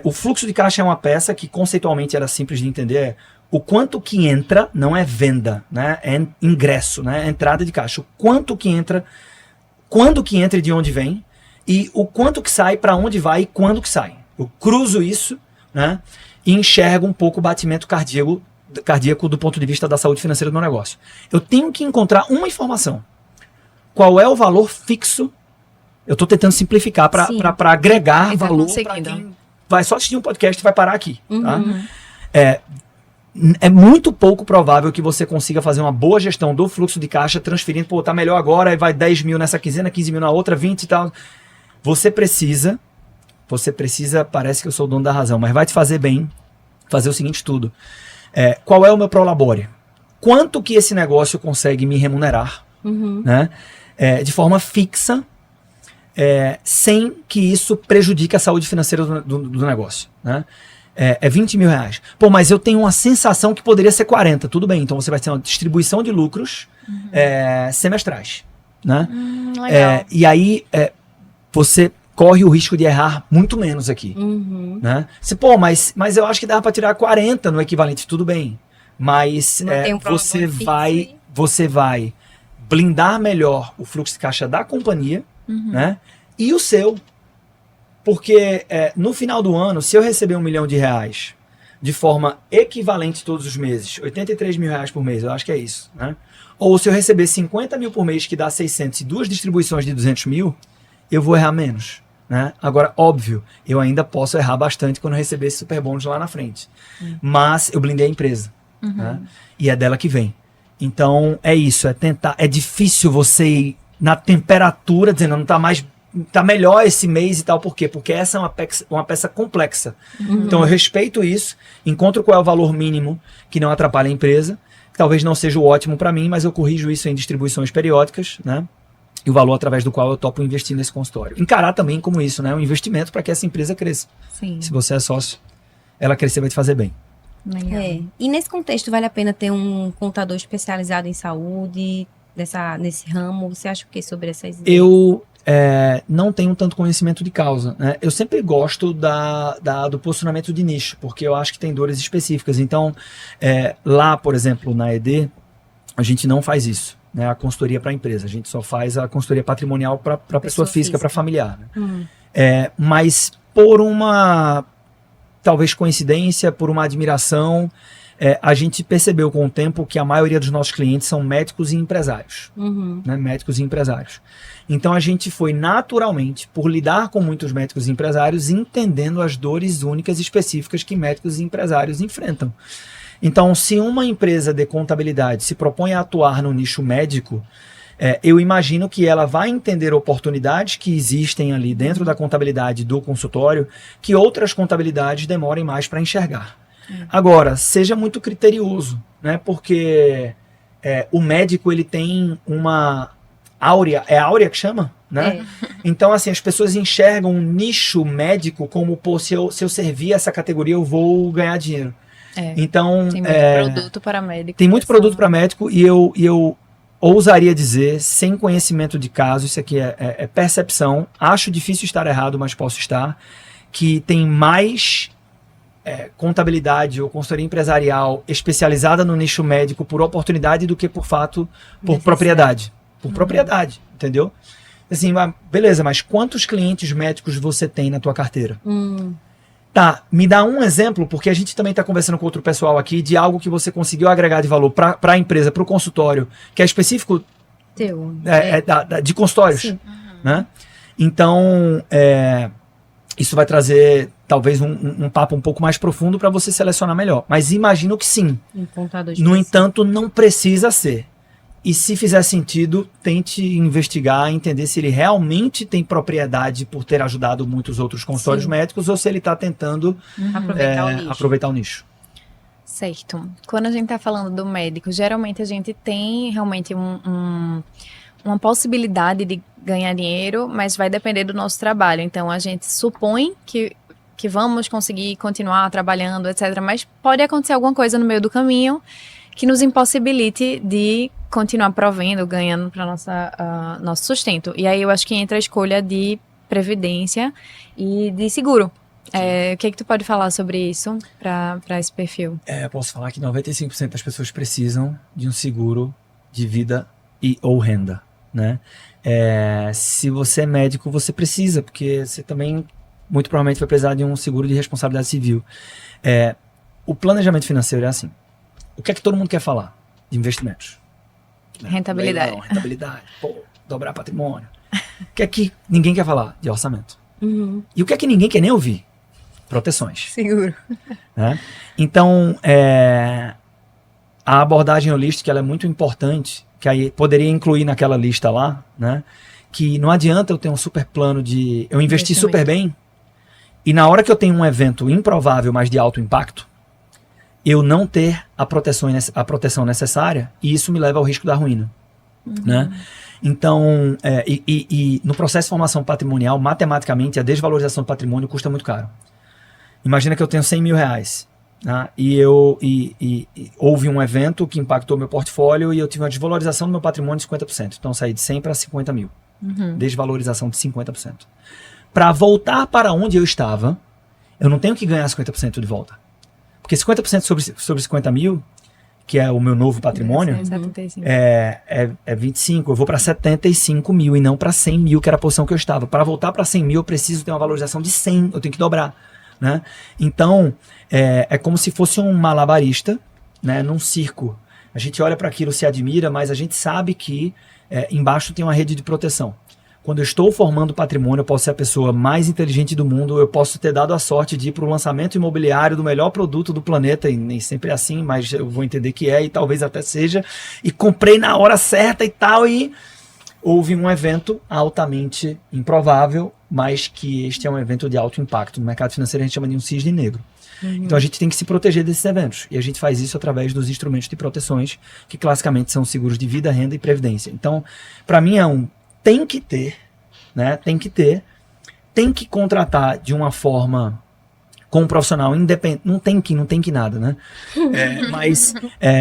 o fluxo de caixa é uma peça que conceitualmente era simples de entender. O quanto que entra não é venda, né? É ingresso, né? É entrada de caixa. O quanto que entra, quando que entra e de onde vem, e o quanto que sai, para onde vai e quando que sai. Eu cruzo isso, né? E enxergo um pouco o batimento cardíaco do ponto de vista da saúde financeira do meu negócio. Eu tenho que encontrar uma informação. Qual é o valor fixo? Eu estou tentando simplificar para agregar valor para quem vai só assistir um podcast e vai parar aqui. Tá? É muito pouco provável que você consiga fazer uma boa gestão do fluxo de caixa transferindo, tá melhor agora, aí vai 10 mil nessa quinzena, 15 mil na outra, 20 e tal. Você precisa, parece que eu sou o dono da razão, mas vai te fazer bem fazer o seguinte tudo. Qual é o meu prolabore? Quanto que esse negócio consegue me remunerar, né? De forma fixa, sem que isso prejudique a saúde financeira do negócio, né? 20 mil reais. Mas eu tenho uma sensação que poderia ser 40. Tudo bem, então você vai ter uma distribuição de lucros semestrais, né? Legal. E aí você corre o risco de errar muito menos aqui, né? Mas eu acho que dá para tirar 40 no equivalente, tudo bem, mas você vai blindar melhor o fluxo de caixa da companhia, né? E o seu, porque no final do ano, se eu receber R$1 milhão de forma equivalente todos os meses, R$83 mil por mês, eu acho que é isso, né? Ou se eu receber 50 mil por mês, que dá 600 e duas distribuições de 200 mil, eu vou errar menos, né? Agora, óbvio, eu ainda posso errar bastante quando eu receber esse super bônus lá na frente. Mas eu blindei a empresa, né? E é dela que vem. Então, é isso, é difícil você ir na temperatura, dizendo, não tá mais, tá melhor esse mês e tal, por quê? Porque essa é uma peça complexa. Então, eu respeito isso, encontro qual é o valor mínimo que não atrapalha a empresa, que talvez não seja o ótimo para mim, mas eu corrijo isso em distribuições periódicas, né? E o valor através do qual eu topo investir nesse consultório. Encarar também como isso, né? Um investimento para que essa empresa cresça. Sim. Se você é sócio, ela crescer vai te fazer bem. Legal. E nesse contexto, vale a pena ter um contador especializado em saúde, nesse ramo? Você acha o que sobre essas ideias? Eu não tenho tanto conhecimento de causa, né? Eu sempre gosto do posicionamento de nicho, porque eu acho que tem dores específicas. Então, lá, por exemplo, na ED, a gente não faz isso, né? A consultoria para a empresa. A gente só faz a consultoria patrimonial para pessoa física, para familiar. Né? Mas por uma, talvez coincidência, por uma admiração, a gente percebeu com o tempo que a maioria dos nossos clientes são médicos e empresários. Né? Médicos e empresários. Então a gente foi naturalmente, por lidar com muitos médicos e empresários, entendendo as dores únicas e específicas que médicos e empresários enfrentam. Então, se uma empresa de contabilidade se propõe a atuar no nicho médico, eu imagino que ela vai entender oportunidades que existem ali dentro da contabilidade do consultório que outras contabilidades demorem mais para enxergar. Agora, seja muito criterioso, né? Porque o médico ele tem uma áurea, é áurea que chama? Né? Então, assim, as pessoas enxergam um nicho médico como, pô, se eu servir essa categoria eu vou ganhar dinheiro. Então, tem muito produto para médico. Tem muito produto para médico e eu ousaria dizer, sem conhecimento de caso, isso aqui é percepção, acho difícil estar errado, mas posso estar, que tem mais contabilidade ou consultoria empresarial especializada no nicho médico por oportunidade do que por propriedade. Por propriedade, entendeu? Assim, beleza, mas quantos clientes médicos você tem na tua carteira? Tá, me dá um exemplo, porque a gente também está conversando com outro pessoal aqui de algo que você conseguiu agregar de valor para a empresa, para o consultório, que é específico de consultórios. Né? Então, isso vai trazer talvez um papo um pouco mais profundo para você selecionar melhor. Mas imagino que sim. No entanto, não precisa ser. E se fizer sentido, tente investigar, entender se ele realmente tem propriedade por ter ajudado muitos outros consultórios médicos ou se ele está tentando aproveitar o nicho. Certo. Quando a gente está falando do médico, geralmente a gente tem realmente uma possibilidade de ganhar dinheiro, mas vai depender do nosso trabalho. Então, a gente supõe que vamos conseguir continuar trabalhando, etc. Mas pode acontecer alguma coisa no meio do caminho que nos impossibilite de continuar provendo, ganhando para nosso sustento. E aí eu acho que entra a escolha de previdência e de seguro. O que tu pode falar sobre isso para esse perfil? Eu posso falar que 95% das pessoas precisam de um seguro de vida ou renda, né? Se você é médico, você precisa, porque você também muito provavelmente vai precisar de um seguro de responsabilidade civil. O planejamento financeiro é assim. O que é que todo mundo quer falar? De investimentos. Rentabilidade. Leilão, rentabilidade. Dobrar patrimônio. O que é que ninguém quer falar? De orçamento. E o que é que ninguém quer nem ouvir? Proteções. Seguro. Né? Então, a abordagem holística ela é muito importante, que aí poderia incluir naquela lista lá, né? Que não adianta eu ter um super plano de... Eu investir super bem e na hora que eu tenho um evento improvável, mas de alto impacto, eu não ter a proteção necessária, e isso me leva ao risco da ruína. Né? Então, no processo de formação patrimonial, matematicamente, a desvalorização do patrimônio custa muito caro. Imagina que eu tenho 100 mil reais, né? e houve um evento que impactou meu portfólio e eu tive uma desvalorização do meu patrimônio de 50%. Então, eu saí de 100 para 50 mil. Desvalorização de 50%. Para voltar para onde eu estava, eu não tenho que ganhar 50% de volta. Porque 50% sobre 50 mil, que é o meu novo patrimônio, é 25. Eu vou para 75 mil e não para 100 mil, que era a posição que eu estava. Para voltar para 100 mil, eu preciso ter uma valorização de 100. Eu tenho que dobrar. Né? Então, é como se fosse um malabarista, né, num circo. A gente olha para aquilo, se admira, mas a gente sabe que embaixo tem uma rede de proteção. Quando eu estou formando patrimônio, eu posso ser a pessoa mais inteligente do mundo, eu posso ter dado a sorte de ir para o lançamento imobiliário do melhor produto do planeta, e nem sempre é assim, mas eu vou entender que e talvez até seja, e comprei na hora certa e tal, e houve um evento altamente improvável, mas que este é um evento de alto impacto. No mercado financeiro a gente chama de um cisne negro. Então a gente tem que se proteger desses eventos, e a gente faz isso através dos instrumentos de proteções, que classicamente são seguros de vida, renda e previdência. Então, para mim tem que ter, né? Tem que contratar de uma forma com um profissional independente, não tem que nada, né? Mas,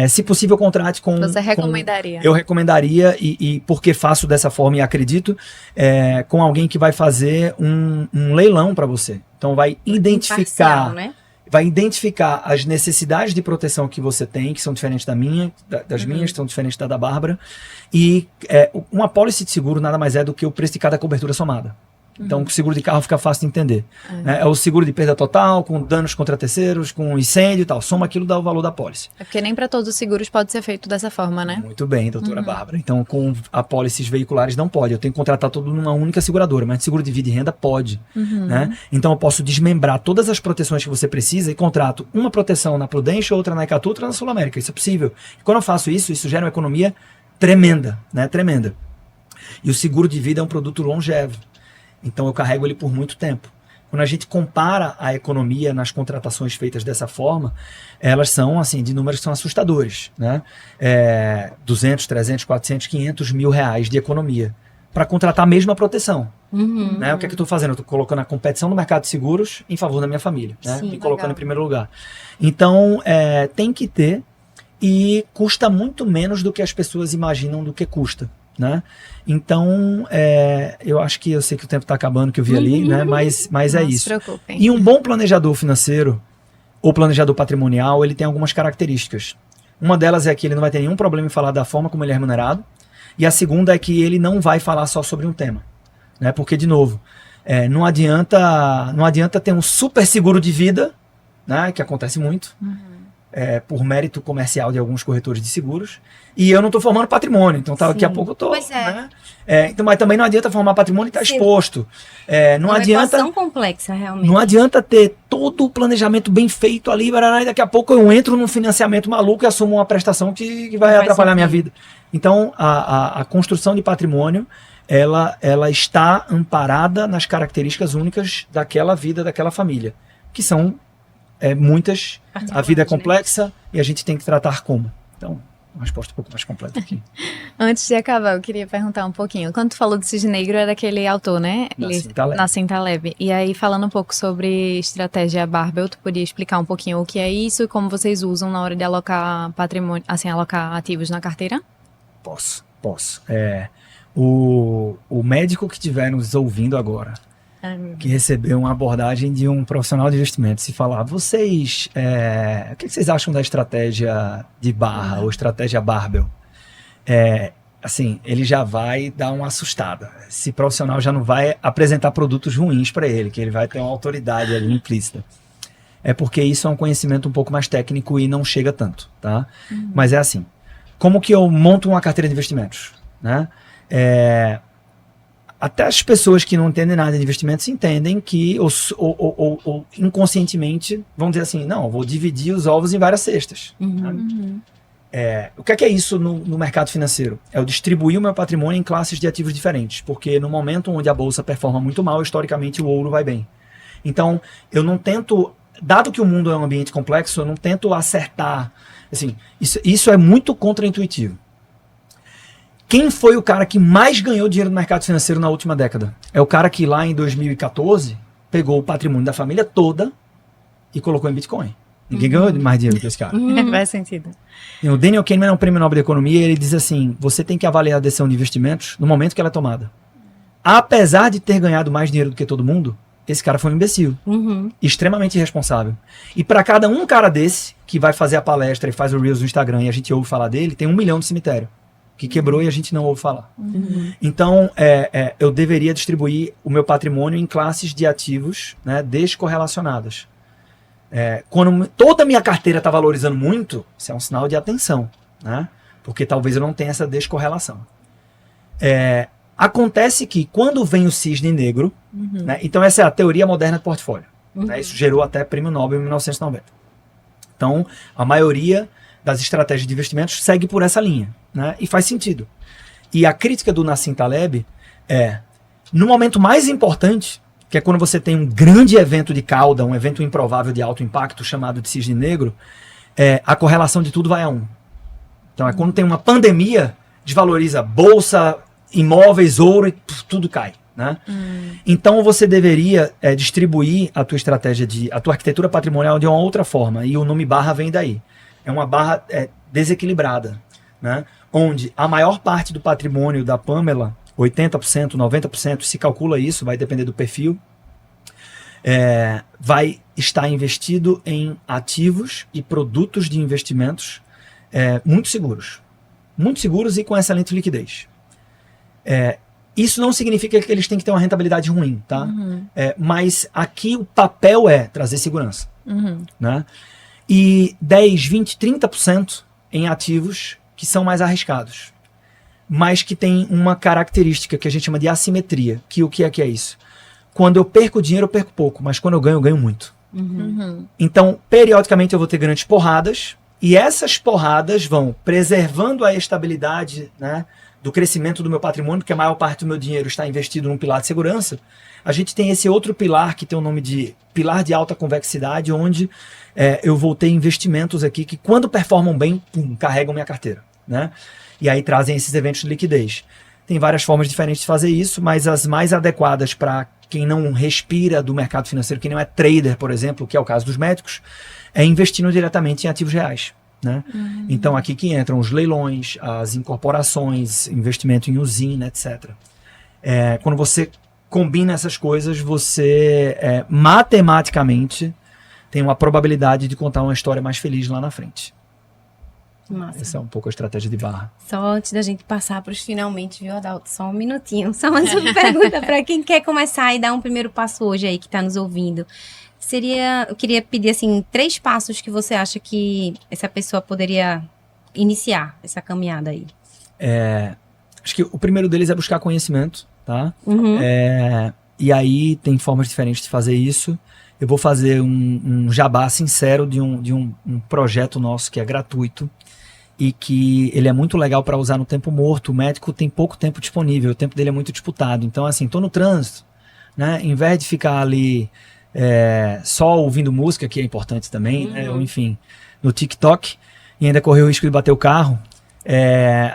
se possível, contrate com... Você recomendaria? Eu recomendaria, e porque faço dessa forma e acredito, com alguém que vai fazer um leilão para você. Então, vai identificar... Imparcial, né? Vai identificar as necessidades de proteção que você tem, que são diferentes das minhas, que são diferentes da Bárbara. E uma apólice de seguro nada mais é do que o preço de cada cobertura somada. Então, o seguro de carro fica fácil de entender. É o seguro de perda total, com danos contra terceiros, com incêndio e tal. Soma aquilo, dá o valor da apólice. É porque nem para todos os seguros pode ser feito dessa forma, né? Muito bem, doutora Bárbara. Então, com apólices veiculares não pode. Eu tenho que contratar tudo numa única seguradora. Mas seguro de vida e renda pode. Né? Então, eu posso desmembrar todas as proteções que você precisa e contrato uma proteção na Prudential, outra na Icatu, outra na Sul América. Isso é possível. E quando eu faço isso gera uma economia tremenda, né? Tremenda. E o seguro de vida é um produto longevo. Então eu carrego ele por muito tempo. Quando a gente compara a economia nas contratações feitas dessa forma, elas são assim, de números que são assustadores, né? 200, 300, 400, 500 mil reais de economia para contratar a mesma proteção. Né? O que é que eu estou fazendo? Eu estou colocando a competição no mercado de seguros em favor da minha família, né? Sim, Me colocando em primeiro lugar. Então, tem que ter, e custa muito menos do que as pessoas imaginam do que custa. Né? Então, eu acho que eu sei que o tempo está acabando, que eu vi ali, né? Mas é isso. Não se preocupem. E um bom planejador financeiro ou planejador patrimonial, ele tem algumas características. Uma delas é que ele não vai ter nenhum problema em falar da forma como ele é remunerado, e a segunda é que ele não vai falar só sobre um tema, né? Porque, de novo, não adianta ter um super seguro de vida, né? Que acontece muito. Por mérito comercial de alguns corretores de seguros, e eu não estou formando patrimônio, então daqui a pouco eu estou. Pois é. Né? Então, mas também não adianta formar patrimônio e estar exposto. Não adianta. É uma equação complexa, realmente. Não adianta ter todo o planejamento bem feito ali, e daqui a pouco eu entro num financiamento maluco e assumo uma prestação que vai atrapalhar a minha vida. Então, a construção de patrimônio, ela está amparada nas características únicas daquela vida, daquela família, que são muitas. A vida é complexa e a gente tem que tratar como. Então, uma resposta um pouco mais completa aqui. Antes de acabar, eu queria perguntar um pouquinho. Quando tu falou do Cisne Negro, era aquele autor, né? Nassim Taleb. E aí, falando um pouco sobre estratégia Barbell, tu podia explicar um pouquinho o que é isso e como vocês usam na hora de alocar patrimônio, assim, alocar ativos na carteira? Posso. O médico que estiver nos ouvindo agora, que recebeu uma abordagem de um profissional de investimento, se falar, vocês, o que vocês acham da estratégia de barra ou estratégia Barbell? Assim, ele já vai dar uma assustada. Esse profissional já não vai apresentar produtos ruins para ele, que ele vai ter uma autoridade ali implícita. É porque isso é um conhecimento um pouco mais técnico e não chega tanto, tá? Mas é assim, como que eu monto uma carteira de investimentos, né? Até as pessoas que não entendem nada de investimentos entendem que, ou inconscientemente, vão dizer assim, não, eu vou dividir os ovos em várias cestas. O que é isso no mercado financeiro? É eu distribuir o meu patrimônio em classes de ativos diferentes, porque no momento onde a bolsa performa muito mal, historicamente o ouro vai bem. Então, eu não tento, dado que o mundo é um ambiente complexo, eu não tento acertar. Assim, isso é muito contraintuitivo. Quem foi o cara que mais ganhou dinheiro no mercado financeiro na última década? É o cara que lá em 2014 pegou o patrimônio da família toda e colocou em Bitcoin. Ninguém ganhou mais dinheiro que esse cara. Faz sentido. E o Daniel Kahneman é um prêmio Nobel de Economia, ele diz assim, você tem que avaliar a decisão de investimentos no momento que ela é tomada. Apesar de ter ganhado mais dinheiro do que todo mundo, esse cara foi um imbecil. Extremamente irresponsável. E para cada um cara desse, que vai fazer a palestra e faz o Reels no Instagram e a gente ouve falar dele, tem 1 milhão no cemitério. Que quebrou e a gente não ouve falar. Então, eu deveria distribuir o meu patrimônio em classes de ativos, né, descorrelacionadas. Quando toda a minha carteira está valorizando muito, isso é um sinal de atenção, né? Porque talvez eu não tenha essa descorrelação. Acontece que quando vem o cisne negro, né, então essa é a teoria moderna de portfólio. Né, isso gerou até prêmio Nobel em 1990. Então, a maioria das estratégias de investimentos segue por essa linha, né? E faz sentido. E a crítica do Nassim Taleb no momento mais importante, que é quando você tem um grande evento de cauda, um evento improvável de alto impacto chamado de cisne negro, a correlação de tudo vai a 1. Então quando tem uma pandemia, desvaloriza bolsa, imóveis, ouro e tudo cai. né? Então você deveria distribuir a tua estratégia a tua arquitetura patrimonial de uma outra forma, e o nome barra vem daí. É uma barra desequilibrada, né? Onde a maior parte do patrimônio da Pamela, 80%, 90%, se calcula isso, vai depender do perfil, vai estar investido em ativos e produtos de investimentos muito seguros e com excelente liquidez. Isso não significa que eles têm que ter uma rentabilidade ruim, tá? Mas aqui o papel é trazer segurança, né? E 10, 20, 30% em ativos que são mais arriscados, mas que tem uma característica que a gente chama de assimetria. Que o que é isso? Quando eu perco dinheiro, eu perco pouco, mas quando eu ganho muito. Então, periodicamente eu vou ter grandes porradas, e essas porradas vão preservando a estabilidade, né, do crescimento do meu patrimônio, porque a maior parte do meu dinheiro está investido num pilar de segurança. A gente tem esse outro pilar que tem o nome de pilar de alta convexidade, onde eu vou ter investimentos aqui que, quando performam bem, carregam minha carteira, né? E aí trazem esses eventos de liquidez. Tem várias formas diferentes de fazer isso, mas as mais adequadas para quem não respira do mercado financeiro, quem não é trader, por exemplo, que é o caso dos médicos, é investindo diretamente em ativos reais, né? Então aqui que entram os leilões, as incorporações, investimento em usina, etc. Quando você combina essas coisas, você matematicamente tem uma probabilidade de contar uma história mais feliz lá na frente. Massa. Essa é um pouco a estratégia de barra. Só antes da gente passar para os finalmente, viu, Adalto? Só um minutinho. Só mais uma pergunta para quem quer começar e dar um primeiro passo hoje aí, que está nos ouvindo. Eu queria pedir, assim, 3 passos que você acha que essa pessoa poderia iniciar essa caminhada aí. Acho que o primeiro deles é buscar conhecimento, tá? E aí tem formas diferentes de fazer isso. Eu vou fazer um jabá sincero de um projeto nosso que é gratuito e que ele é muito legal para usar no tempo morto. O médico tem pouco tempo disponível, o tempo dele é muito disputado. Então, assim, tô no trânsito, né? Em vez de ficar ali só ouvindo música, que é importante também, né? Ou enfim, no TikTok, e ainda correr o risco de bater o carro,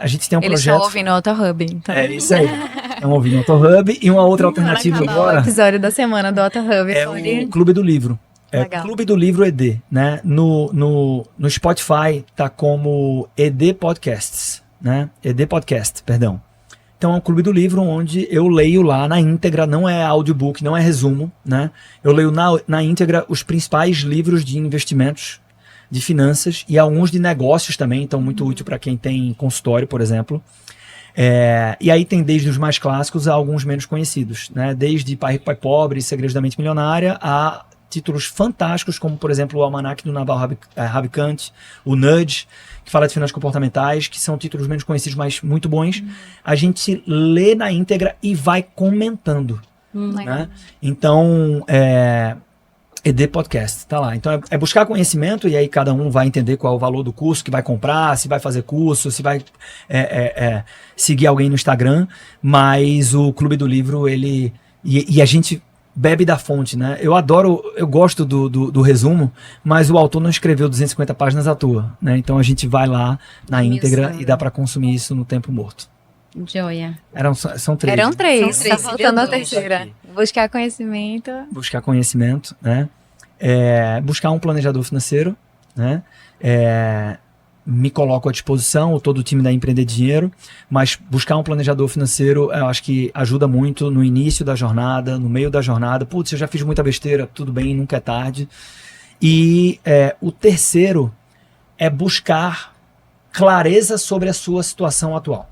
a gente tem um projeto... Eles estão ouvindo o AutoHub. Então. É isso aí. Estão ouvindo o AutoHub. E uma outra alternativa agora... O episódio da semana do AutoHub. O Clube do Livro. Clube do Livro ED, né? No Spotify tá como ED Podcasts, né? ED Podcast, perdão. Então é um Clube do Livro onde eu leio lá na íntegra, não é audiobook, não é resumo, né? Eu leio na íntegra os principais livros de investimentos, de finanças e alguns de negócios também, então muito útil para quem tem consultório, por exemplo. E aí tem desde os mais clássicos a alguns menos conhecidos, né? Desde Pai Rico, Pai Pobre, Segredos da Mente Milionária, a títulos fantásticos como, por exemplo, o Almanac do Naval Ravikant, o Nudge, que fala de finanças comportamentais, que são títulos menos conhecidos, mas muito bons. A gente lê na íntegra e vai comentando, né? Então, ED Podcast, tá lá. Então é buscar conhecimento e aí cada um vai entender qual é o valor do curso que vai comprar, se vai fazer curso, se vai seguir alguém no Instagram, mas o Clube do Livro, ele... E a gente bebe da fonte, né? Eu gosto do resumo, mas o autor não escreveu 250 páginas à toa, né? Então a gente vai lá na íntegra e dá para consumir isso no tempo morto. Joia. São 3. Eram 3. São 3. Tá faltando a terceira. Buscar conhecimento. Buscar conhecimento, né? Buscar um planejador financeiro, né? Me coloco à disposição, todo o time da Empreender Dinheiro, mas buscar um planejador financeiro, eu acho que ajuda muito no início da jornada, no meio da jornada. Putz, eu já fiz muita besteira, tudo bem, nunca é tarde. E o terceiro é buscar clareza sobre a sua situação atual,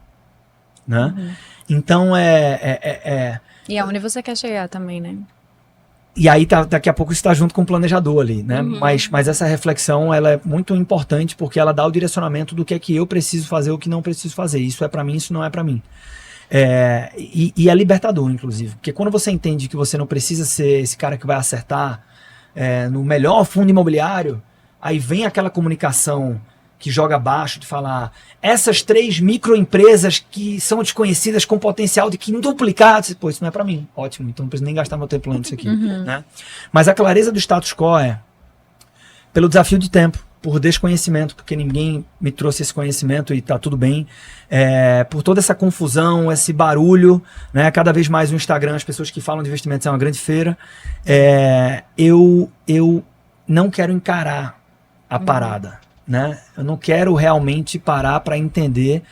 né? Então, E aonde você quer chegar também, né? E aí, daqui a pouco, isso está junto com o planejador ali, né? Mas essa reflexão, ela é muito importante porque ela dá o direcionamento do que é que eu preciso fazer, o que não preciso fazer. Isso é para mim, isso não é para mim. E é libertador, inclusive. Porque quando você entende que você não precisa ser esse cara que vai acertar no melhor fundo imobiliário, aí vem aquela comunicação que joga abaixo de falar essas 3 microempresas que são desconhecidas com potencial de quintuplicar. Pô, isso não é para mim. Ótimo, então não preciso nem gastar meu tempo lendo isso aqui. Né? Mas a clareza do status quo pelo desafio de tempo, por desconhecimento, porque ninguém me trouxe esse conhecimento e tá tudo bem, por toda essa confusão, esse barulho, né? Cada vez mais o Instagram, as pessoas que falam de investimentos é uma grande feira. Eu não quero encarar a parada, né? Eu não quero realmente parar para entender.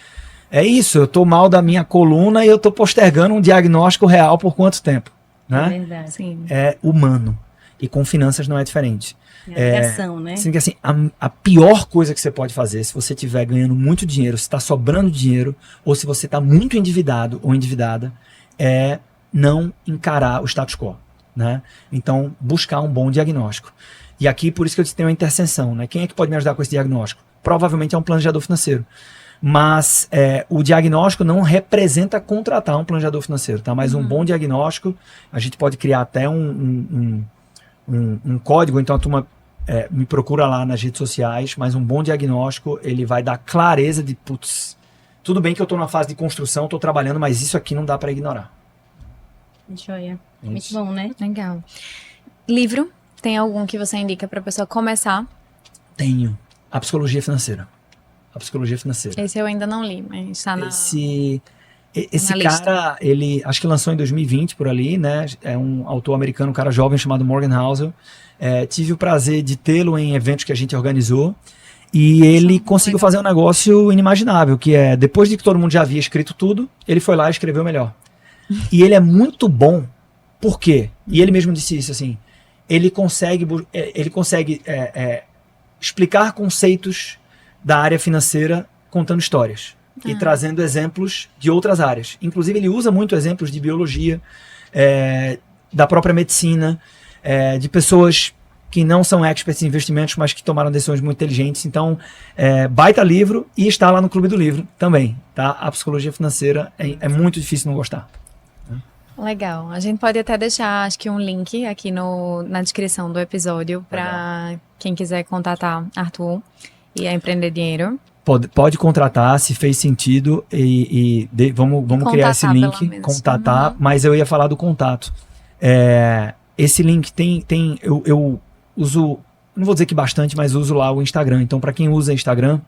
É isso, eu tô mal da minha coluna e eu tô postergando um diagnóstico real por quanto tempo, né? É verdade. Sim. É humano. E com finanças não é diferente. Ligação, né? Assim, que, assim, a pior coisa que você pode fazer, se você estiver ganhando muito dinheiro, se está sobrando dinheiro, ou se você está muito endividado ou endividada, é não encarar o status quo, né? Então, buscar um bom diagnóstico. E aqui, por isso que eu disse que tem uma interseção, né? Quem é que pode me ajudar com esse diagnóstico? Provavelmente é um planejador financeiro. Mas o diagnóstico não representa contratar um planejador financeiro, tá? Mas um bom diagnóstico, a gente pode criar até um código, então a turma me procura lá nas redes sociais, mas um bom diagnóstico, ele vai dar clareza de, putz, tudo bem que eu estou numa fase de construção, estou trabalhando, mas isso aqui não dá para ignorar. Joia. Muito bom, né? Legal. Livro? Tem algum que você indica para a pessoa começar? Tenho. A Psicologia Financeira. A Psicologia Financeira. Esse eu ainda não li, mas está na... Esse na cara, ele acho que lançou em 2020 por ali, né? É um autor americano, um cara jovem chamado Morgan Housel. Tive o prazer de tê-lo em eventos que a gente organizou. E ele conseguiu fazer um negócio inimaginável, que é, depois de que todo mundo já havia escrito tudo, ele foi lá e escreveu melhor. E ele é muito bom. Por quê? E ele mesmo disse isso, assim. Ele consegue explicar conceitos da área financeira contando histórias. E trazendo exemplos de outras áreas. Inclusive, ele usa muito exemplos de biologia, da própria medicina, de pessoas que não são experts em investimentos, mas que tomaram decisões muito inteligentes. Então, baita livro e está lá no Clube do Livro também. Tá? A Psicologia Financeira é muito difícil não gostar. Legal. A gente pode até deixar, acho que um link aqui na descrição do episódio para quem quiser contatar Arthur e a Empreender Dinheiro. Pode contratar, se fez sentido, vamos criar esse link, contatar, mas eu ia falar do contato. Esse link eu uso, não vou dizer que bastante, mas uso lá o Instagram. Então, para quem usa Instagram,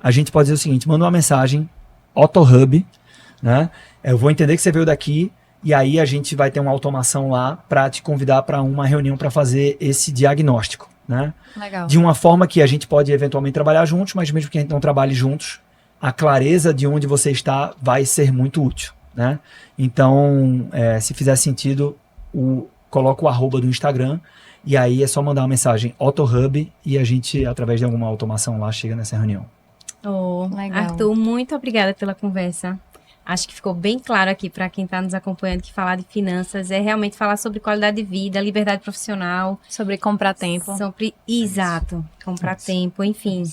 a gente pode dizer o seguinte: manda uma mensagem, AutoHub, né? Eu vou entender que você veio daqui, e aí a gente vai ter uma automação lá para te convidar para uma reunião para fazer esse diagnóstico, né? Legal. De uma forma que a gente pode eventualmente trabalhar juntos, mas mesmo que a gente não trabalhe juntos, a clareza de onde você está vai ser muito útil, né? Então, se fizer sentido, coloca o arroba do Instagram, e aí é só mandar uma mensagem AutoHub e a gente, através de alguma automação lá, chega nessa reunião. Legal. Arthur, muito obrigada pela conversa. Acho que ficou bem claro aqui para quem está nos acompanhando que falar de finanças é realmente falar sobre qualidade de vida, liberdade profissional. Sobre comprar tempo. Exato, comprar tempo, enfim.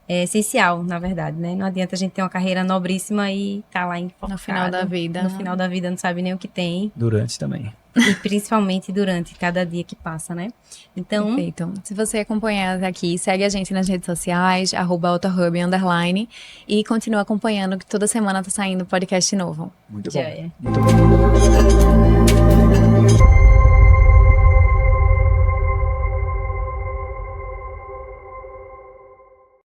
É essencial, na verdade, né? Não adianta a gente ter uma carreira nobríssima e tá lá enfocado. No final da vida. No final da vida não sabe nem o que tem. Durante também. E principalmente durante cada dia que passa, né? Então... Perfeito. Se você acompanhar aqui, segue a gente nas redes sociais, @AutoHub_, e continua acompanhando que toda semana tá saindo podcast novo. Muito bom. Joia. Muito bom.